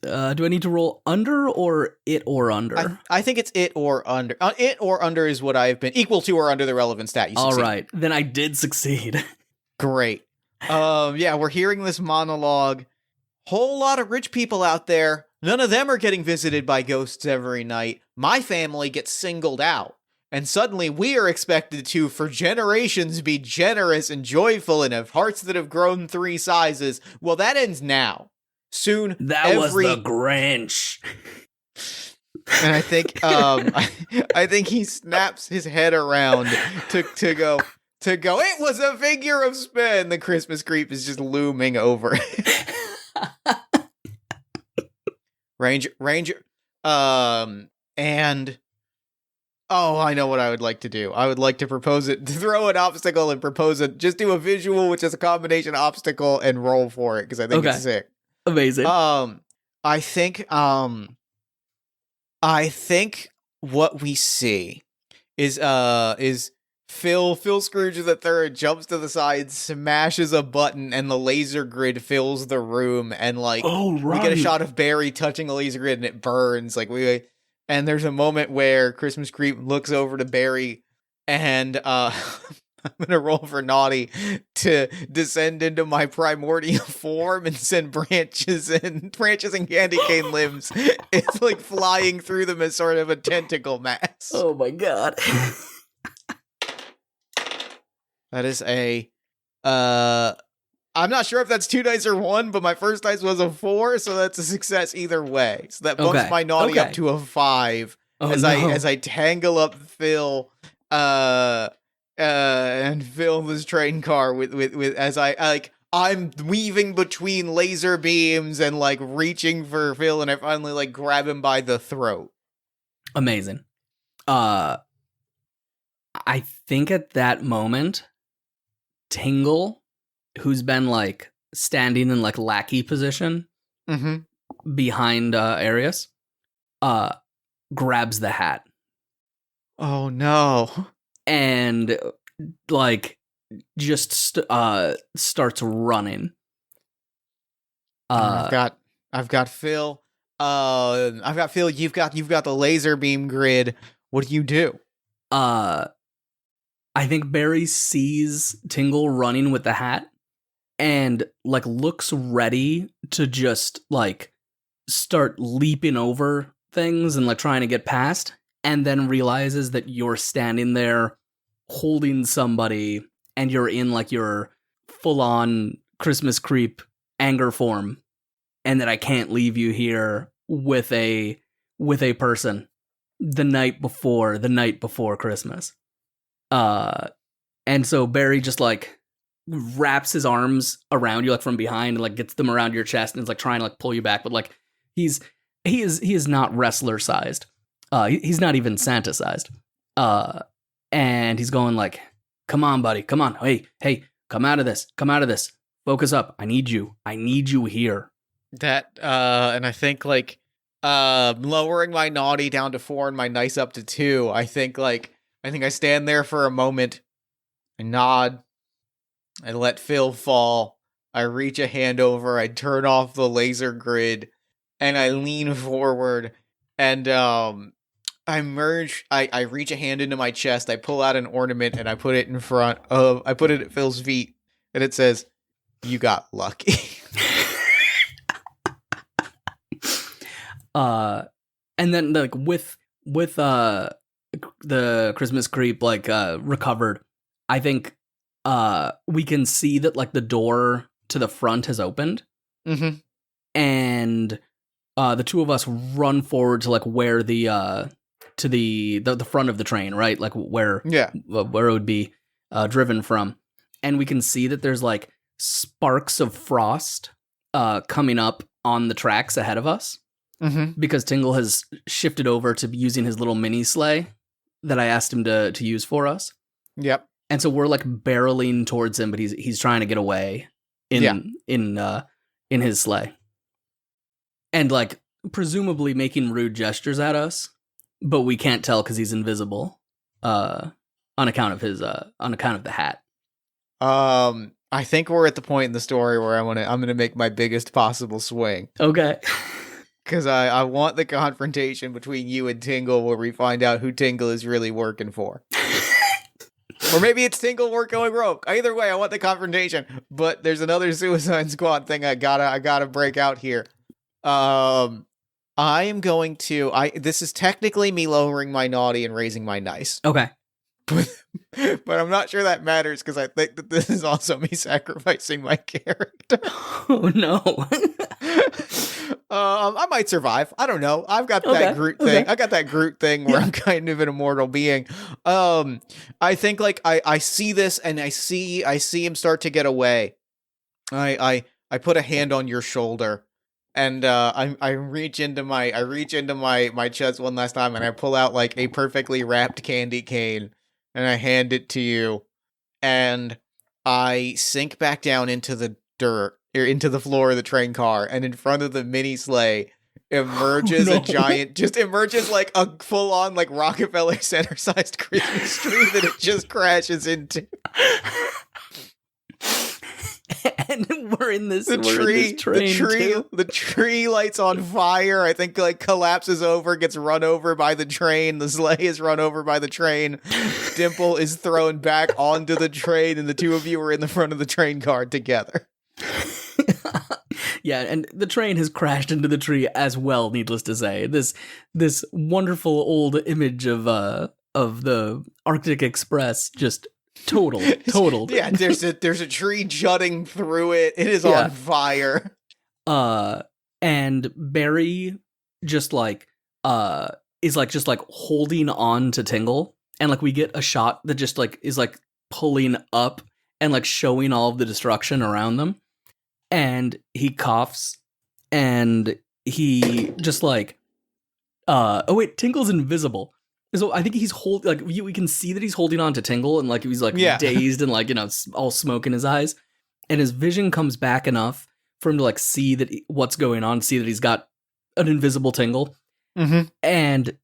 Do I need to roll under or it or under? I think it's it or under. It or under is what I've been equal to or under the relevant stat. You succeed. All right, then I did succeed. Great. Yeah, we're hearing this monologue. Whole lot of rich people out there. None of them are getting visited by ghosts every night. My family gets singled out. And suddenly we are expected to, for generations, be generous and joyful and have hearts that have grown 3 sizes. Well, that ends now. Soon, that was the Grinch. And I think, I think he snaps his head around to go. It was a figure of spin. The Christmas creep is just looming over. Ranger, and. Oh, I know what I would like to do. I would like to throw an obstacle and propose it. Just do a visual, which is a combination obstacle, and roll for it, because I think it's sick. Amazing. I think what we see is Phil Scrooge III jumps to the side, smashes a button, and the laser grid fills the room, and we get a shot of Barry touching a laser grid, and it burns. And there's a moment where Christmas Creep looks over to Barry, and I'm gonna roll for naughty to descend into my primordial form and send branches and candy cane limbs. It's like flying through them as sort of a tentacle mass. Oh my god. That is I'm not sure if that's 2 dice or 1, but my first dice was a 4, so that's a success either way. So that bumps my naughty up to a 5 as I tangle up Phil and fill this train car with as I'm weaving between laser beams and reaching for Phil, and I finally grab him by the throat. Amazing. I think at that moment, Tingle, who's been standing in lackey position behind Arius, grabs the hat. Oh no. And just starts running. I've got Phil. You've got the laser beam grid. What do you do? I think Barry sees Tingle running with the hat and looks ready to just start leaping over things and trying to get past, and then realizes that you're standing there holding somebody and you're in your full-on Christmas creep anger form, and that I can't leave you here with a person the night before Christmas. And so Barry just wraps his arms around you from behind and gets them around your chest and is trying to pull you back, but he is not wrestler sized. He's not even Santa sized. And he's going come on, buddy, come on, hey, come out of this, focus up, I need you here. And I think like lowering my naughty down to 4 and my nice up to 2. I think I stand there for a moment. I nod. I let Phil fall. I reach a hand over. I turn off the laser grid, and I lean forward. And I reach a hand into my chest. I pull out an ornament, and I put it I put it at Phil's feet, and it says, "You got lucky." And then like with the Christmas creep like recovered, I think we can see that like the door to the front has opened. Mm-hmm. And the two of us run forward to like where the front of the train, right? Like where it would be driven from. And we can see that there's like sparks of frost coming up on the tracks ahead of us. Mm-hmm. Because Tingle has shifted over to using his little mini sleigh that I asked him to use for us. Yep. And so we're like barreling towards him, but he's trying to get away in his sleigh. And like presumably making rude gestures at us, but we can't tell because he's invisible on account of the hat. I think we're at the point in the story where I'm gonna make my biggest possible swing. Okay. Because I want the confrontation between you and Tingle where we find out who Tingle is really working for. Or maybe it's Tingle going rogue. Either way, I want the confrontation. But there's another Suicide Squad thing I gotta break out here. I am going to... This is technically me lowering my naughty and raising my nice. Okay. But I'm not sure that matters because I think that this is also me sacrificing my character. Oh, no. I might survive. I don't know. I've got that Groot thing. I got that Groot thing where I'm kind of an immortal being. I think like I see this and I see him start to get away. I put a hand on your shoulder and I reach into my chest one last time and I pull out like a perfectly wrapped candy cane and I hand it to you and I sink back down into the dirt. Or into the floor of the train car, and in front of the mini sleigh emerges emerges like a full-on like Rockefeller Center-sized Christmas tree that it just crashes into. And we're in this train. The tree lights on fire. I think like collapses over, gets run over by the train. The sleigh is run over by the train. Dimple is thrown back onto the train, and the two of you are in the front of the train car together. Yeah, and the train has crashed into the tree as well, needless to say. This wonderful old image of the Arctic Express just totaled. Yeah, there's a tree jutting through it. It is on fire. And Barry just like is like just like holding on to Tingle, and like we get a shot that just like is like pulling up and like showing all of the destruction around them. And he coughs, and he just like, oh wait, Tingle's invisible. So I think he's we can see that he's holding on to Tingle, and like he's like dazed and like, you know, all smoke in his eyes. And his vision comes back enough for him to like see that what's going on, see that he's got an invisible Tingle, and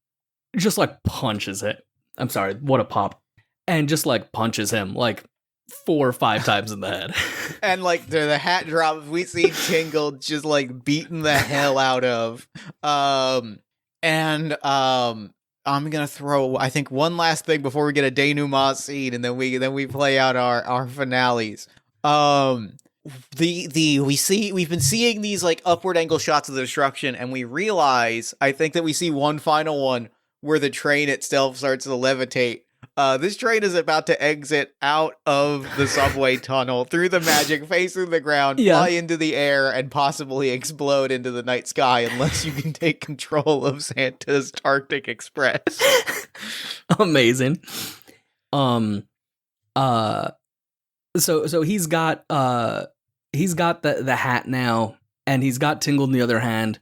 just like punches it. I'm sorry, what a pop. And just like punches him like 4 or 5 times in the head. And like the hat drops, we see Tingle just like beaten the hell out of. I'm gonna throw I think one last thing before we get a denouement scene, and then we play out our finales. We've been seeing these like upward angle shots of the destruction, and we realize I think that we see one final one where the train itself starts to levitate. This train is about to exit out of the subway tunnel through the magic, face through the ground, fly into the air, and possibly explode into the night sky unless you can take control of Santa's Arctic Express. Amazing. So he's got the hat now, and he's got Tingle in the other hand,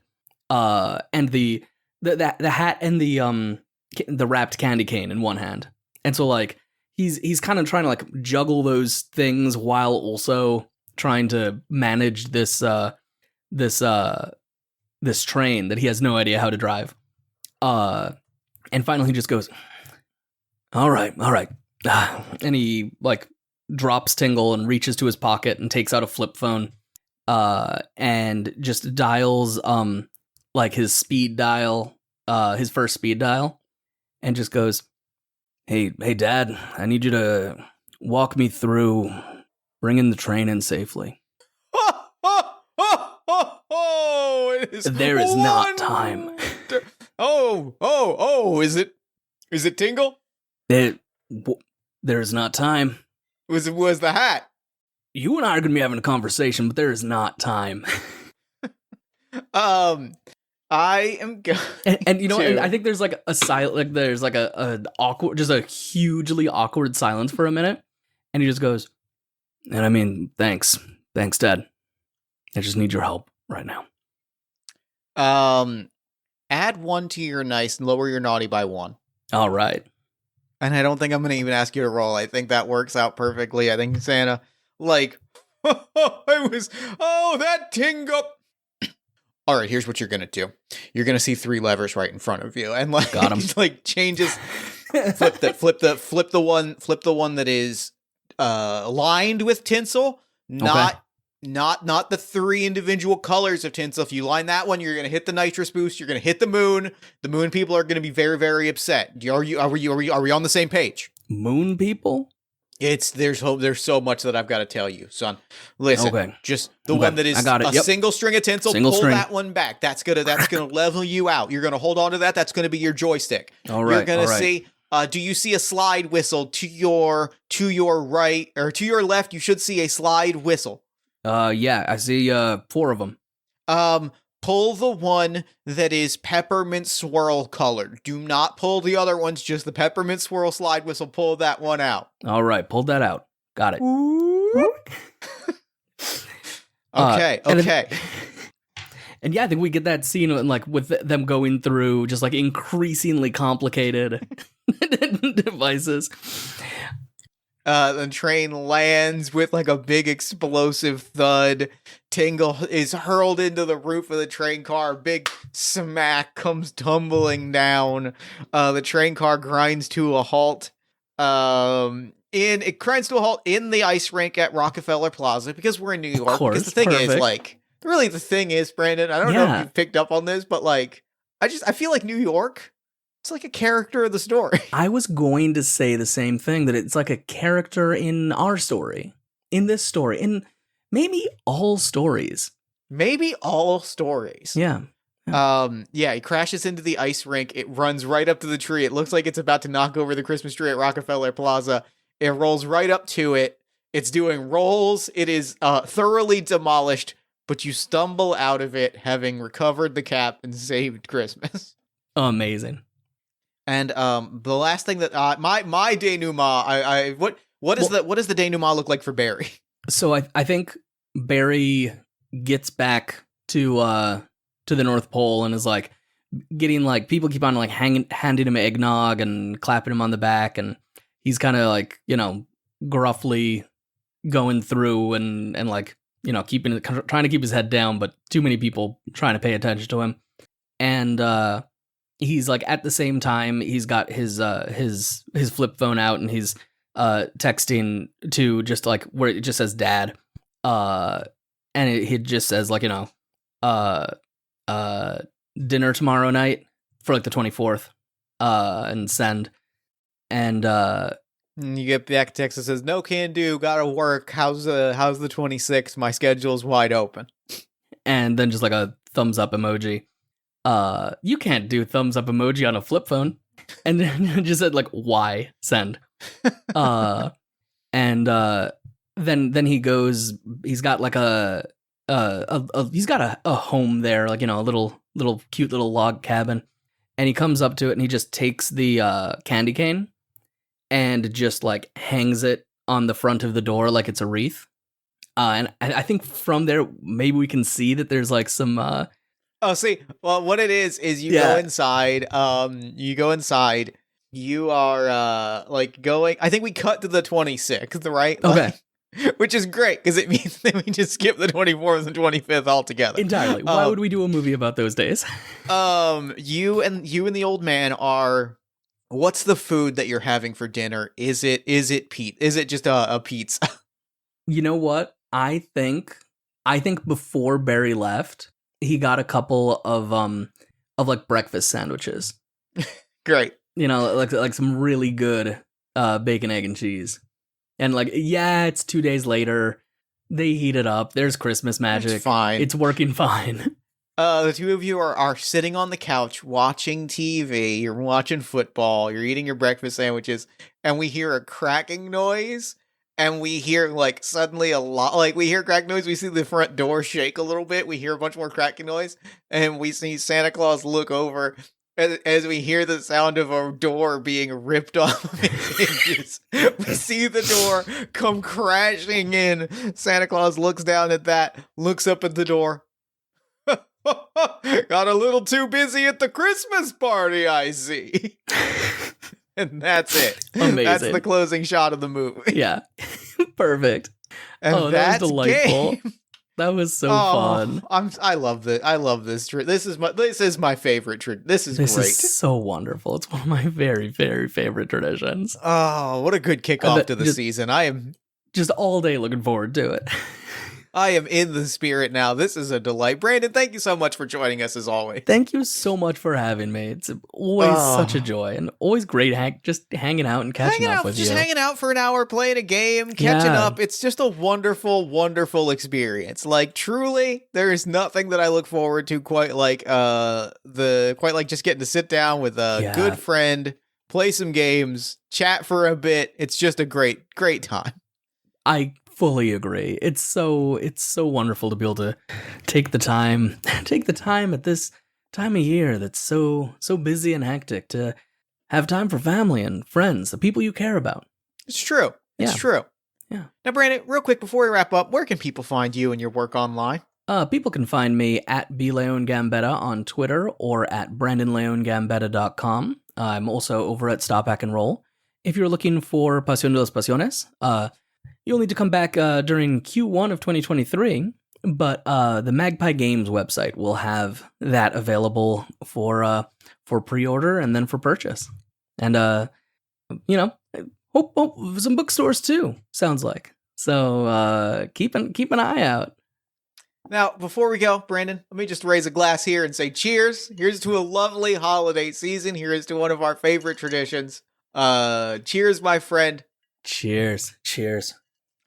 and the hat and the wrapped candy cane in one hand. And so like he's kind of trying to like juggle those things while also trying to manage this this this train that he has no idea how to drive. And finally he just goes, all right. And he like drops Tingle and reaches to his pocket and takes out a flip phone, and just dials like his speed dial, his first speed dial, and just goes, hey Dad, I need you to walk me through bringing the train in safely. There is not time. Is it Tingle? There is not time. Was the hat? You and I are going to be having a conversation, but there is not time. I am going and you know, and I think there's like a silent, like there's like a awkward, just a hugely awkward silence for a minute, and he just goes, and I mean, thanks, Dad. I just need your help right now. Add 1 to your nice and lower your naughty by 1. All right. And I don't think I'm going to even ask you to roll. I think that works out perfectly. I think Santa, like, that Tingle. All right, here's what you're going to do. You're going to see 3 levers right in front of you. And like, got him. Like changes, flip the one that is lined with tinsel, not the 3 individual colors of tinsel. If you line that one, you're going to hit the nitrous boost. You're going to hit the moon. The moon people are going to be very, very upset. Are we on the same page? Moon people? There's so much that I've got to tell you, son. Listen, okay. Just the one that is a single string of tinsel. Pull that one back. That's gonna level you out. You're gonna hold on to that. That's gonna be your joystick. All right. You're gonna see. Do you see a slide whistle to your right or to your left? You should see a slide whistle. Yeah, I see 4 of them. Pull the one that is peppermint swirl colored. Do not pull the other ones, just the peppermint swirl slide whistle. Pull that one out. All right, pulled that out. Got it. Okay. And yeah, I think we get that scene like with them going through just like increasingly complicated devices. The train lands with like a big explosive thud. Tingle is hurled into the roof of the train car. Big smack comes tumbling down. The train car grinds to a halt. It grinds to a halt in the ice rink at Rockefeller Plaza because we're in New York. Of course, because the thing perfect. is, like, really the thing is, Brandon, I don't know if you picked up on this, but like, I feel like New York, it's like a character of the story. I was going to say the same thing, that it's like a character in our story, in this story, in maybe all stories. Yeah. He crashes into the ice rink. It runs right up to the tree. It looks like it's about to knock over the Christmas tree at Rockefeller Plaza. It rolls right up to it. It's doing rolls. It is thoroughly demolished, but you stumble out of it having recovered the cap and saved Christmas. Amazing. And the last thing that my denouement, what does the denouement look like for Barry? So I think Barry gets back to the North Pole and is like getting like people keep on like handing him eggnog and clapping him on the back, and he's kind of like, you know, gruffly going through and like, you know, trying to keep his head down, but too many people trying to pay attention to him. And he's like, at the same time, he's got his flip phone out and he's texting to just like where it just says Dad, and it just says like, you know, dinner tomorrow night for like the 24th, and send. And you get back text that says, no can do, gotta work, how's the 26th, my schedule's wide open. And then just like a thumbs up emoji. You can't do thumbs up emoji on a flip phone. And then just said like, why send? And then he goes, he's got like he's got a home there, like, you know, a little cute little log cabin. And he comes up to it and he just takes the candy cane and just like hangs it on the front of the door like it's a wreath. And I think from there, maybe we can see that there's like some... well, what it is you go inside, you are like going, I think we cut to the 26th, right? Okay. Which is great, because it means that we just skip the 24th and 25th altogether. Entirely. Why would we do a movie about those days? You and the old man are... What's the food that you're having for dinner? Is it Pete? Is it just a pizza? You know what? I think before Barry left, he got a couple of like breakfast sandwiches. Great. You know, like some really good bacon, egg, and cheese. And like, yeah, it's 2 days later. They heat it up. There's Christmas magic. It's fine. It's working fine. The two of you are sitting on the couch watching TV. You're watching football. You're eating your breakfast sandwiches. And we hear a cracking noise. And we hear, like, suddenly a lot. Like, we hear crack noise. We see the front door shake a little bit. We hear a bunch more cracking noise. And we see Santa Claus look over as we hear the sound of a door being ripped off of its hinges. We see the door come crashing in. Santa Claus looks down at that, looks up at the door. Got a little too busy at the Christmas party, I see. And that's it. Amazing. That's the closing shot of the movie. Yeah. Perfect. And that was delightful. Game. That was so fun. I love this. I love this. This is my favorite. This is great. This is so wonderful. It's one of my very, very favorite traditions. Oh, what a good kickoff to the season. I am just all day looking forward to it. I am in the spirit now. This is a delight. Brandon, thank you so much for joining us as always. Thank you so much for having me. It's always such a joy and always great just hanging out and catching up with you. Just hanging out for an hour, playing a game, catching up. It's just a wonderful, wonderful experience. Like, truly, there is nothing that I look forward to quite like just getting to sit down with a good friend, play some games, chat for a bit. It's just a great, great time. I fully agree. It's so wonderful to be able to take the time at this time of year that's so busy and hectic, to have time for family and friends, the people you care about. It's true. It's true. Yeah. Now, Brandon, real quick before we wrap up, where can people find you and your work online? People can find me at Leon-Gambetta on Twitter or at BrandonLeon-Gambetta.com. I'm also over at Stop Hack and Roll. If you're looking for Pasión de las Pasiones, you'll need to come back during Q1 of 2023, but the Magpie Games website will have that available for pre-order and then for purchase. And, hope some bookstores too, sounds like. So keep an eye out. Now, before we go, Brandon, let me just raise a glass here and say cheers. Here's to a lovely holiday season. Here's to one of our favorite traditions. Cheers, my friend. Cheers.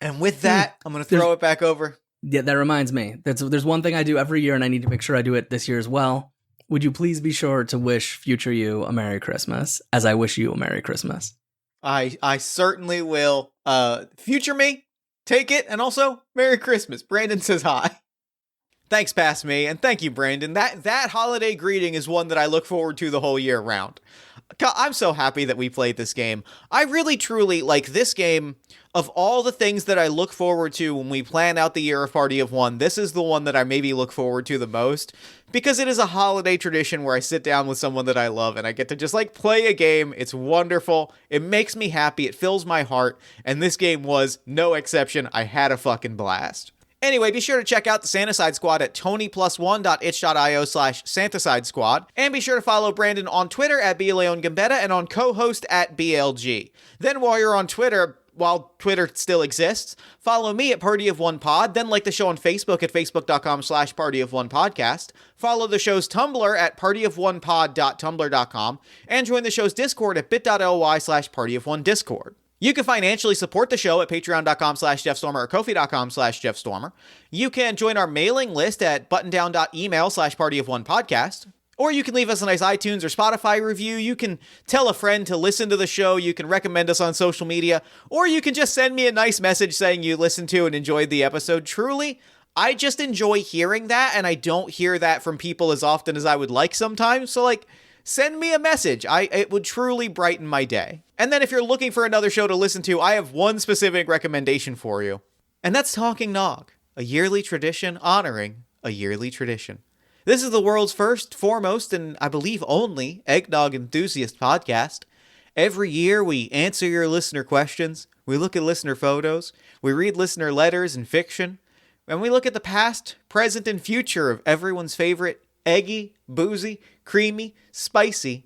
And with that, I'm going to throw it back over. Yeah, that reminds me. There's one thing I do every year, and I need to make sure I do it this year as well. Would you please be sure to wish future you a Merry Christmas, as I wish you a Merry Christmas? I certainly will. Future me, take it, and also Merry Christmas. Brandon says hi. Thanks, past me, and thank you, Brandon. That holiday greeting is one that I look forward to the whole year round. I'm so happy that we played this game. I really, truly, like this game. Of all the things that I look forward to when we plan out the year of Party of One, this is the one that I maybe look forward to the most, because it is a holiday tradition where I sit down with someone that I love and I get to just like play a game. It's wonderful. It makes me happy. It fills my heart. And this game was no exception. I had a fucking blast. Anyway, be sure to check out the Santa-Cide Squad at tonyplus1.itch.io/Santa-Cide Squad. And be sure to follow Brandon on Twitter at Leon-Gambetta and on co-host at BLG. Then while you're on Twitter, while Twitter still exists, follow me at Party of One Pod, then like the show on Facebook at facebook.com/partyofonepodcast. Follow the show's Tumblr at partyofonepod.tumblr.com, and join the show's Discord at bit.ly/partyofonediscord. You can financially support the show at patreon.com/JeffStormer or ko-fi.com/JeffStormer. You can join our mailing list at buttondown.email/partyofonepodcast. Or you can leave us a nice iTunes or Spotify review. You can tell a friend to listen to the show. You can recommend us on social media. Or you can just send me a nice message saying you listened to and enjoyed the episode. Truly, I just enjoy hearing that, and I don't hear that from people as often as I would like sometimes. So, send me a message. It would truly brighten my day. And then if you're looking for another show to listen to, I have one specific recommendation for you. And that's Talking Nog, a yearly tradition honoring a yearly tradition. This is the world's first, foremost, and I believe only eggnog enthusiast podcast. Every year we answer your listener questions, we We look at listener photos, we read listener letters and fiction, and we look at the past, present, and future of everyone's favorite eggy, boozy, creamy, spicy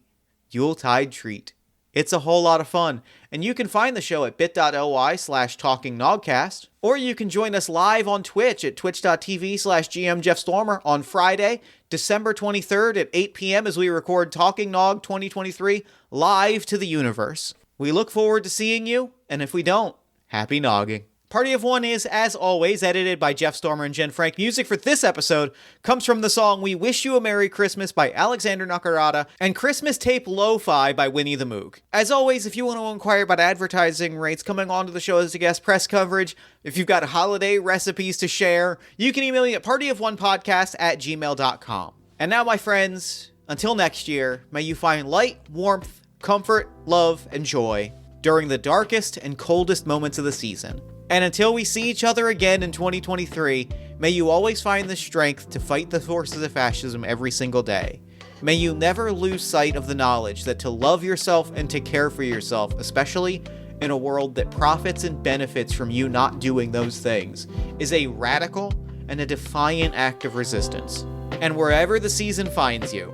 Yuletide treat. It's a whole lot of fun, and you can find the show at bit.ly/talkingnogcast, or you can join us live on Twitch at twitch.tv/GMJeffStormer on Friday, December 23rd at 8 p.m. as we record Talking Nog 2023 live to the universe. We look forward to seeing you, and if we don't, happy nogging. Party of One is, as always, edited by Jeff Stormer and Jen Frank. Music for this episode comes from the song We Wish You a Merry Christmas by Alexander Nakarada and Christmas Tape Lo-Fi by Winnie the Moog. As always, if you want to inquire about advertising rates, coming onto the show as a guest, press coverage, if you've got holiday recipes to share, you can email me at partyofonepodcast@gmail.com. And now, my friends, until next year, may you find light, warmth, comfort, love, and joy during the darkest and coldest moments of the season. And until we see each other again in 2023, may you always find the strength to fight the forces of fascism every single day. May you never lose sight of the knowledge that to love yourself and to care for yourself, especially in a world that profits and benefits from you not doing those things, is a radical and a defiant act of resistance. And wherever the season finds you,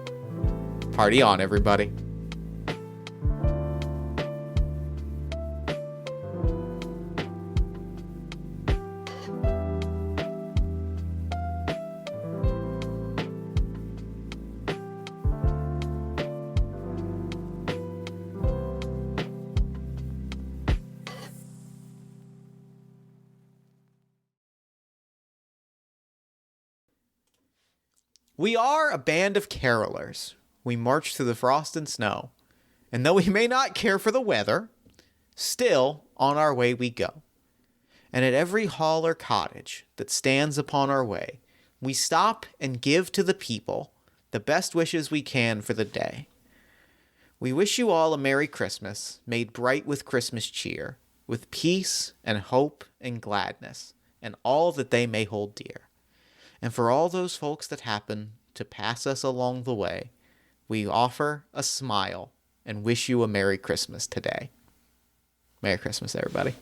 party on, everybody. We are a band of carolers. We march through the frost and snow. And though we may not care for the weather, still on our way we go. And at every hall or cottage that stands upon our way, we stop and give to the people the best wishes we can for the day. We wish you all a Merry Christmas, made bright with Christmas cheer, with peace and hope and gladness, and all that they may hold dear. And for all those folks that happen to pass us along the way, we offer a smile and wish you a Merry Christmas today. Merry Christmas, everybody.